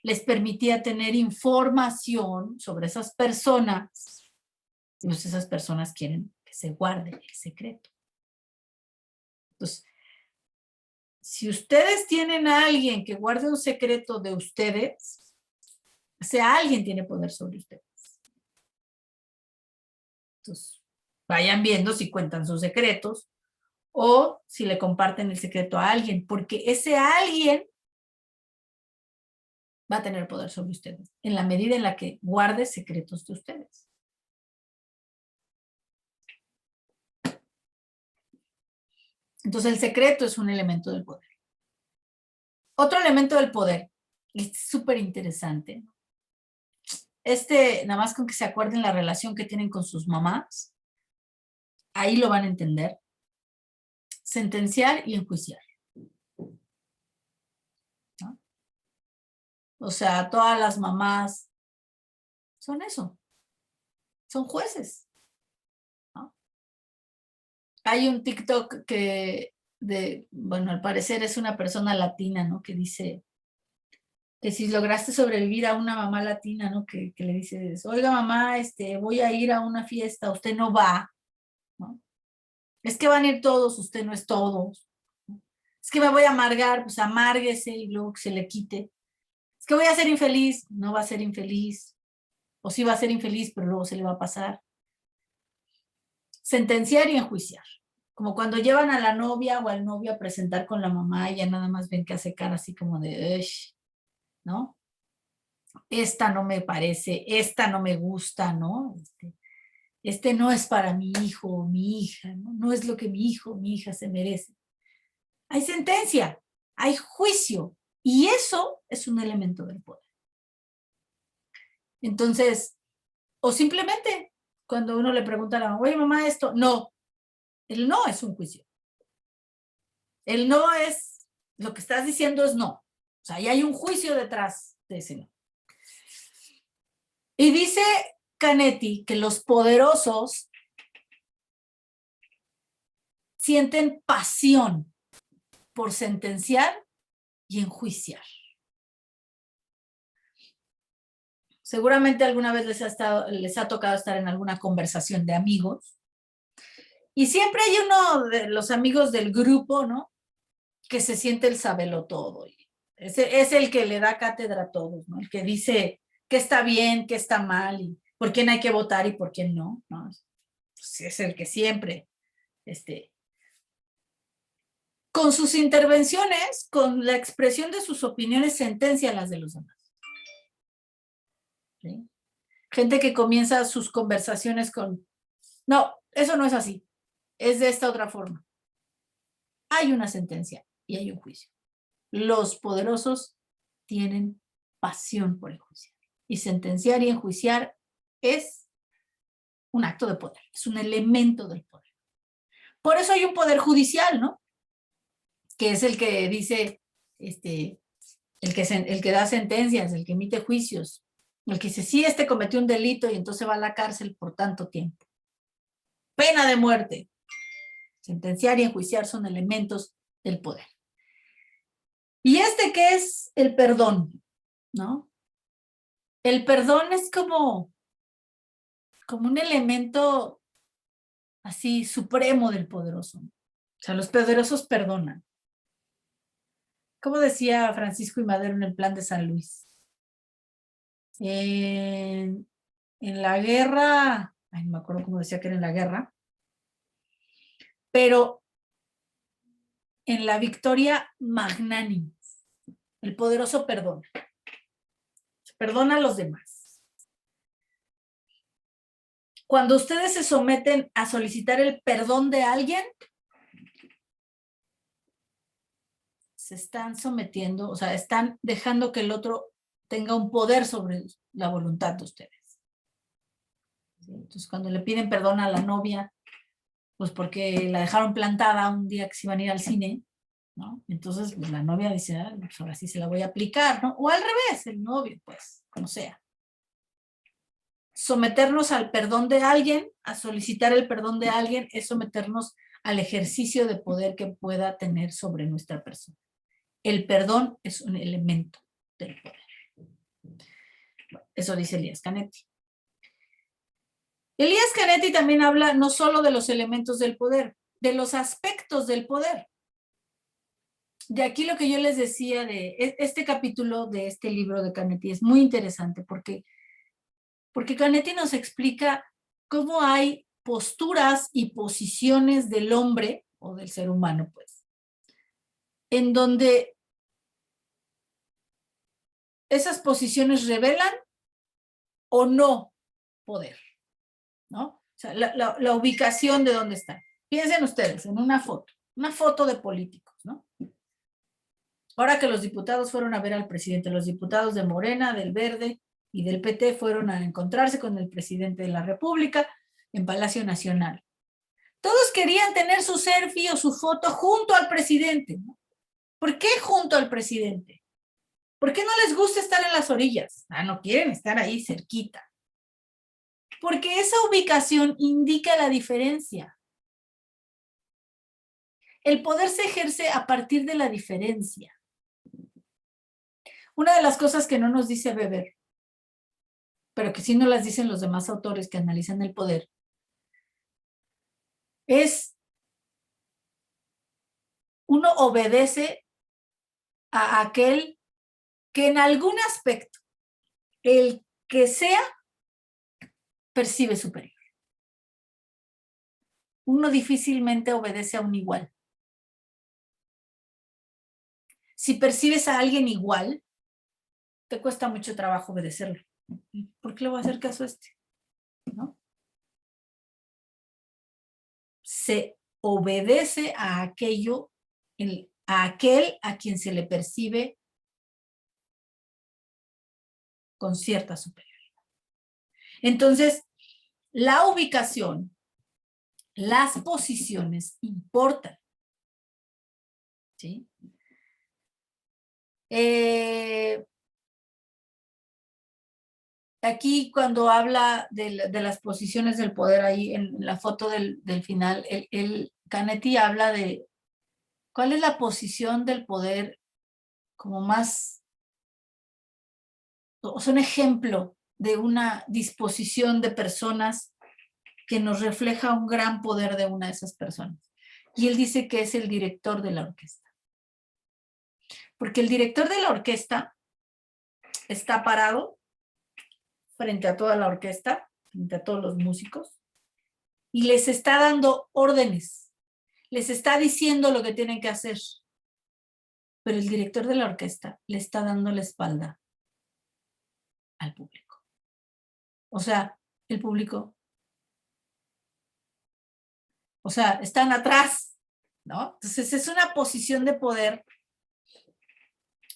les permitía tener información sobre esas personas, y pues esas personas quieren que se guarde el secreto. Entonces, si ustedes tienen a alguien que guarde un secreto de ustedes, o sea, alguien tiene poder sobre ustedes. Entonces, vayan viendo si cuentan sus secretos o si le comparten el secreto a alguien, porque ese alguien va a tener poder sobre ustedes, en la medida en la que guarde secretos de ustedes. Entonces, el secreto es un elemento del poder. Otro elemento del poder, y es súper interesante, nada más con que se acuerden la relación que tienen con sus mamás, ahí lo van a entender. Sentenciar y enjuiciar. ¿No? O sea, todas las mamás son eso, son jueces. ¿No? Hay un TikTok bueno, al parecer es una persona latina, ¿no? Que dice que si lograste sobrevivir a una mamá latina, ¿no? Que le dices, oiga mamá, voy a ir a una fiesta, usted no va, ¿no? Es que van a ir todos, usted no es todos. ¿No? Es que me voy a amargar, pues amárguese y luego que se le quite. Es que voy a ser infeliz, no va a ser infeliz. O sí va a ser infeliz, pero luego se le va a pasar. Sentenciar y enjuiciar. Como cuando llevan a la novia o al novio a presentar con la mamá y ya nada más ven que hace cara así como de, ¿no? Esta no me parece, esta no me gusta, ¿no? Este no es para mi hijo o mi hija, ¿no? No es lo que mi hijo o mi hija se merece. Hay sentencia, hay juicio, y eso es un elemento del poder. Entonces, o simplemente, cuando uno le pregunta a la mamá, oye mamá, esto, no. El no es un juicio. El no es, lo que estás diciendo es no. O sea, ahí hay un juicio detrás de ese no. Y dice Canetti que los poderosos sienten pasión por sentenciar y enjuiciar. Seguramente alguna vez les ha tocado estar en alguna conversación de amigos. Y siempre hay uno de los amigos del grupo, ¿no? Que se siente el sabelotodo. Es el que le da cátedra a todos, ¿no? El que dice qué está bien, qué está mal, y por quién hay que votar y por quién no, ¿no? Pues es el que siempre, con sus intervenciones, con la expresión de sus opiniones, sentencia a las de los demás. ¿Sí? Gente que comienza sus conversaciones con, no, eso no es así. es de esta otra forma. Hay una sentencia y hay un juicio. Los poderosos tienen pasión por el juicio. Y sentenciar y enjuiciar es un acto de poder, es un elemento del poder. Por eso hay un poder judicial, ¿no? Que es el que dice, el que da sentencias, el que emite juicios, el que dice, sí, cometió un delito y entonces va a la cárcel por tanto tiempo. Pena de muerte. Sentenciar y enjuiciar son elementos del poder. ¿Y qué es el perdón? ¿No? El perdón es como un elemento así supremo del poderoso. O sea, los poderosos perdonan. Como decía Francisco I. Madero en el Plan de San Luis. En la guerra, no me acuerdo cómo decía que era en la guerra, pero en la victoria magnánima, el poderoso perdona. Perdona a los demás. Cuando ustedes se someten a solicitar el perdón de alguien, se están sometiendo, o sea, están dejando que el otro tenga un poder sobre la voluntad de ustedes. Entonces, cuando le piden perdón a la novia, pues porque la dejaron plantada un día que se iban a ir al cine, ¿no? Entonces, pues la novia dice, ah, pues ahora sí se la voy a aplicar, ¿no? O al revés, el novio, pues, como sea. Someternos al perdón de alguien, a solicitar el perdón de alguien, es someternos al ejercicio de poder que pueda tener sobre nuestra persona. El perdón es un elemento del poder. Bueno, eso dice Elías Canetti. Elías Canetti también habla no solo de los elementos del poder, de los aspectos del poder. De aquí lo que yo les decía de este capítulo de este libro de Canetti es muy interesante porque Canetti nos explica cómo hay posturas y posiciones del hombre o del ser humano, pues, en donde esas posiciones revelan o no poder, ¿no? O sea, la ubicación de dónde están. Piensen ustedes en una foto de políticos, ¿no? Ahora que los diputados fueron a ver al presidente, los diputados de Morena, del Verde y del PT fueron a encontrarse con el presidente de la República en Palacio Nacional. Todos querían tener su selfie o su foto junto al presidente, ¿no? ¿Por qué junto al presidente? ¿Por qué no les gusta estar en las orillas? No quieren estar ahí cerquita. Porque esa ubicación indica la diferencia. El poder se ejerce a partir de la diferencia. Una de las cosas que no nos dice Weber, pero que sí nos las dicen los demás autores que analizan el poder, es uno obedece a aquel que en algún aspecto, el que sea, percibe superior. Uno difícilmente obedece a un igual. Si percibes a alguien igual, te cuesta mucho trabajo obedecerlo. ¿Por qué le voy a hacer caso a este? ¿No? Se obedece a aquello, a aquel a quien se le percibe con cierta superioridad. Entonces, la ubicación, las posiciones importan. ¿Sí? Aquí cuando habla de las posiciones del poder, ahí en la foto del final, Canetti habla de cuál es la posición del poder como más, o sea, un ejemplo de una disposición de personas que nos refleja un gran poder de una de esas personas. Y él dice que es el director de la orquesta. Porque el director de la orquesta está parado frente a toda la orquesta, frente a todos los músicos, y les está dando órdenes, les está diciendo lo que tienen que hacer. Pero el director de la orquesta le está dando la espalda al público. O sea, el público O sea, están atrás, ¿no? Entonces es una posición de poder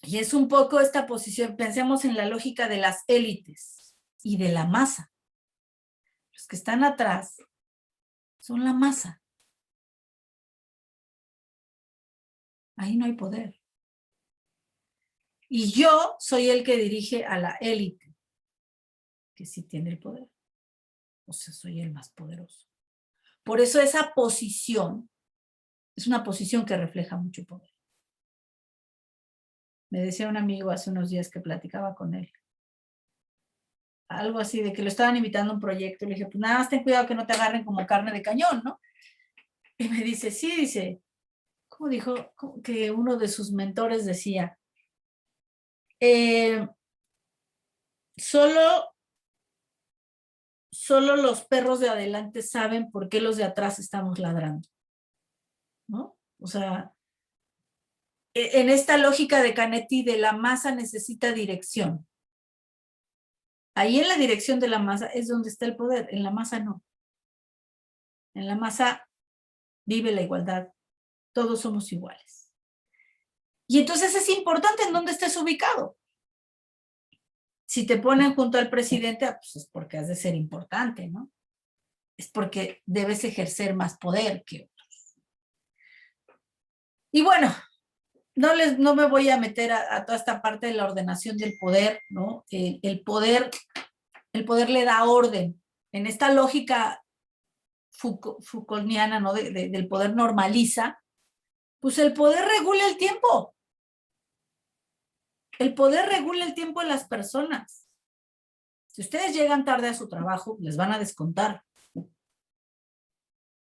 y es un poco esta posición, pensemos en la lógica de las élites y de la masa. Los que están atrás son la masa. Ahí no hay poder. Y yo soy el que dirige a la élite, que sí tiene el poder. O sea, soy el más poderoso. Por eso esa posición es una posición que refleja mucho poder. Me decía un amigo hace unos días que platicaba con él. Algo así, de que lo estaban invitando a un proyecto. Le dije, pues nada más ten cuidado que no te agarren como carne de cañón, ¿no? Y me dice, sí, dice, ¿cómo dijo? Que uno de sus mentores decía, solo los perros de adelante saben por qué los de atrás estamos ladrando, ¿no? O sea, en esta lógica de Canetti de la masa necesita dirección. Ahí en la dirección de la masa es donde está el poder, en la masa no. En la masa vive la igualdad, todos somos iguales. Y entonces es importante en dónde estés ubicado. Si te ponen junto al presidente, pues es porque has de ser importante, ¿no? Es porque debes ejercer más poder que otros. Y bueno, no me voy a meter a toda esta parte de la ordenación del poder, ¿no? El poder le da orden. En esta lógica Foucaultiana, ¿no? Del poder normaliza, pues el poder regula el tiempo. El poder regula el tiempo de las personas. Si ustedes llegan tarde a su trabajo, les van a descontar.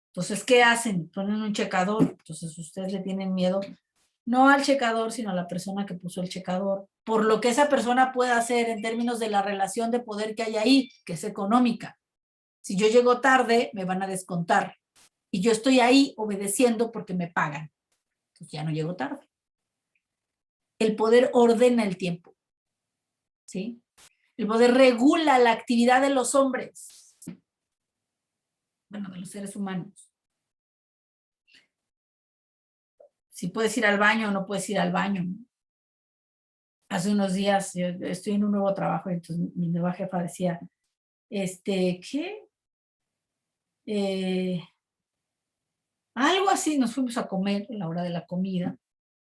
Entonces, ¿qué hacen? Ponen un checador. Entonces, ustedes le tienen miedo, no al checador, sino a la persona que puso el checador, por lo que esa persona puede hacer en términos de la relación de poder que hay ahí, que es económica. Si yo llego tarde, me van a descontar. Y yo estoy ahí obedeciendo porque me pagan. Entonces, ya no llego tarde. El poder ordena el tiempo. ¿Sí? El poder regula la actividad de los hombres. Bueno, de los seres humanos. Si puedes ir al baño o no puedes ir al baño. Hace unos días yo estoy en un nuevo trabajo y entonces mi nueva jefa decía, ¿qué? Algo así, nos fuimos a comer a la hora de la comida,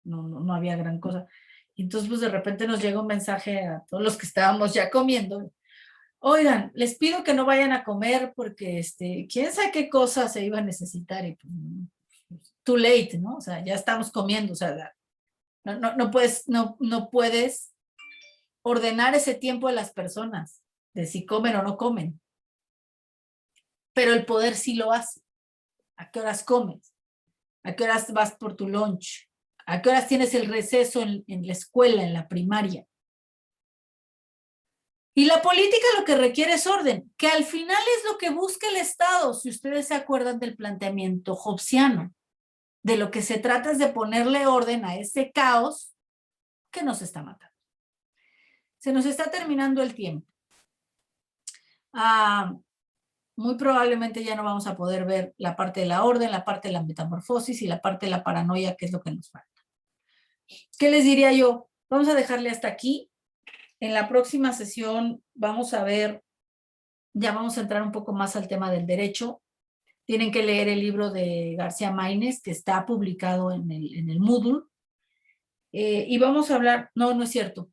no había gran cosa. Y entonces pues de repente nos llega un mensaje a todos los que estábamos ya comiendo. Oigan, les pido que no vayan a comer porque quién sabe qué cosa se iba a necesitar y pues, too late, ¿no? O sea, ya estamos comiendo, o sea, no puedes ordenar ese tiempo de las personas, de si comen o no comen. Pero el poder sí lo hace. ¿A qué horas comes? ¿A qué horas vas por tu lunch? ¿A qué horas tienes el receso en la escuela, en la primaria? Y la política lo que requiere es orden, que al final es lo que busca el Estado, si ustedes se acuerdan del planteamiento hobbesiano. De lo que se trata es de ponerle orden a ese caos que nos está matando. Se nos está terminando el tiempo. Muy probablemente ya no vamos a poder ver la parte de la orden, la parte de la metamorfosis y la parte de la paranoia, que es lo que nos falta. ¿Qué les diría yo? Vamos a dejarle hasta aquí. En la próxima sesión vamos a ver, ya vamos a entrar un poco más al tema del derecho. Tienen que leer el libro de García Maínez, que está publicado en el Moodle. Y vamos a hablar, no es cierto.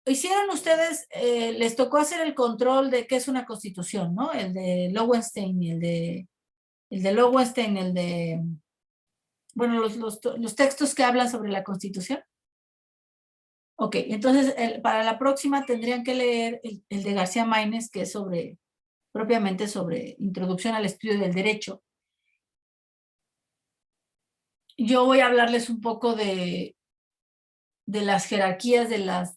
Hicieron ustedes, les tocó hacer el control de qué es una constitución, ¿no? El de Lowenstein y el de Lowenstein, bueno, los textos que hablan sobre la constitución. Ok, entonces para la próxima tendrían que leer el de García Maínez, que es propiamente sobre introducción al estudio del derecho. Yo voy a hablarles un poco de las jerarquías de las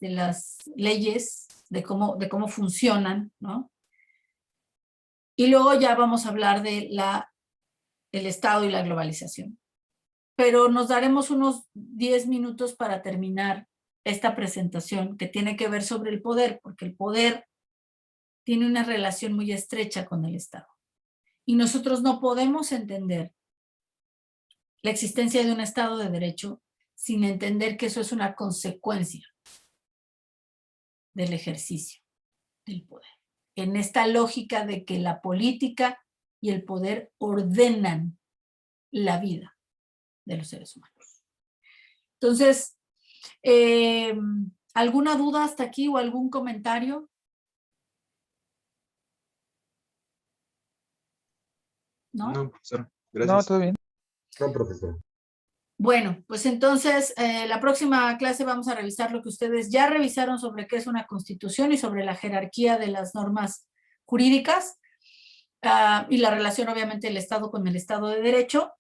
leyes, de cómo funcionan, ¿no? Y luego ya vamos a hablar de el Estado y la globalización. Pero nos daremos unos 10 minutos para terminar esta presentación que tiene que ver sobre el poder, porque el poder tiene una relación muy estrecha con el Estado. Y nosotros no podemos entender la existencia de un Estado de Derecho sin entender que eso es una consecuencia del ejercicio del poder. En esta lógica de que la política y el poder ordenan la vida de los seres humanos. Entonces, ¿alguna duda hasta aquí o algún comentario? ¿No? No, profesor, No, gracias. todo bien. No, profesor. Bueno, pues entonces la próxima clase vamos a revisar lo que ustedes ya revisaron sobre qué es una constitución y sobre la jerarquía de las normas jurídicas y la relación obviamente del Estado con el Estado de Derecho.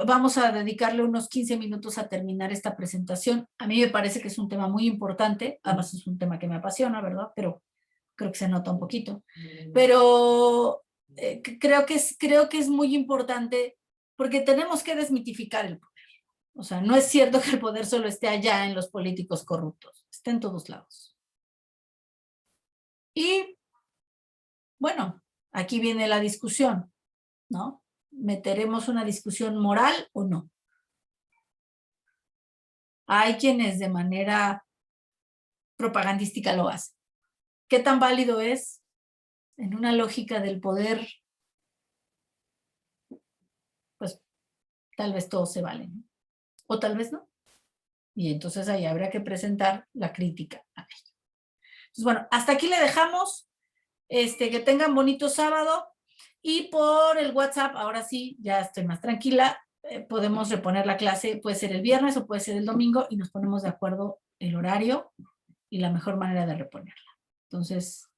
Vamos a dedicarle unos 15 minutos a terminar esta presentación. A mí me parece que es un tema muy importante, además es un tema que me apasiona, ¿verdad? Pero creo que se nota un poquito. Pero creo que es muy importante porque tenemos que desmitificar el poder. O sea, no es cierto que el poder solo esté allá en los políticos corruptos, está en todos lados. Y bueno, aquí viene la discusión, ¿no? ¿Meteremos una discusión moral o no? Hay quienes de manera propagandística lo hacen. ¿Qué tan válido es en una lógica del poder? Pues tal vez todo se vale, ¿no? O tal vez no. Y entonces ahí habrá que presentar la crítica a ello. Entonces, bueno, hasta aquí le dejamos. Que tengan bonito sábado. Y por el WhatsApp, ahora sí, ya estoy más tranquila. Podemos reponer la clase, puede ser el viernes o puede ser el domingo, y nos ponemos de acuerdo el horario y la mejor manera de reponerla. Entonces,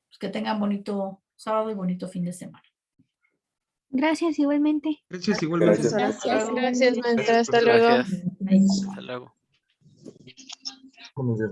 pues que tengan bonito sábado y bonito fin de semana. Gracias igualmente. Gracias, igualmente. Gracias. Gracias, maestra. Hasta luego. Gracias. Hasta luego. Buenos días.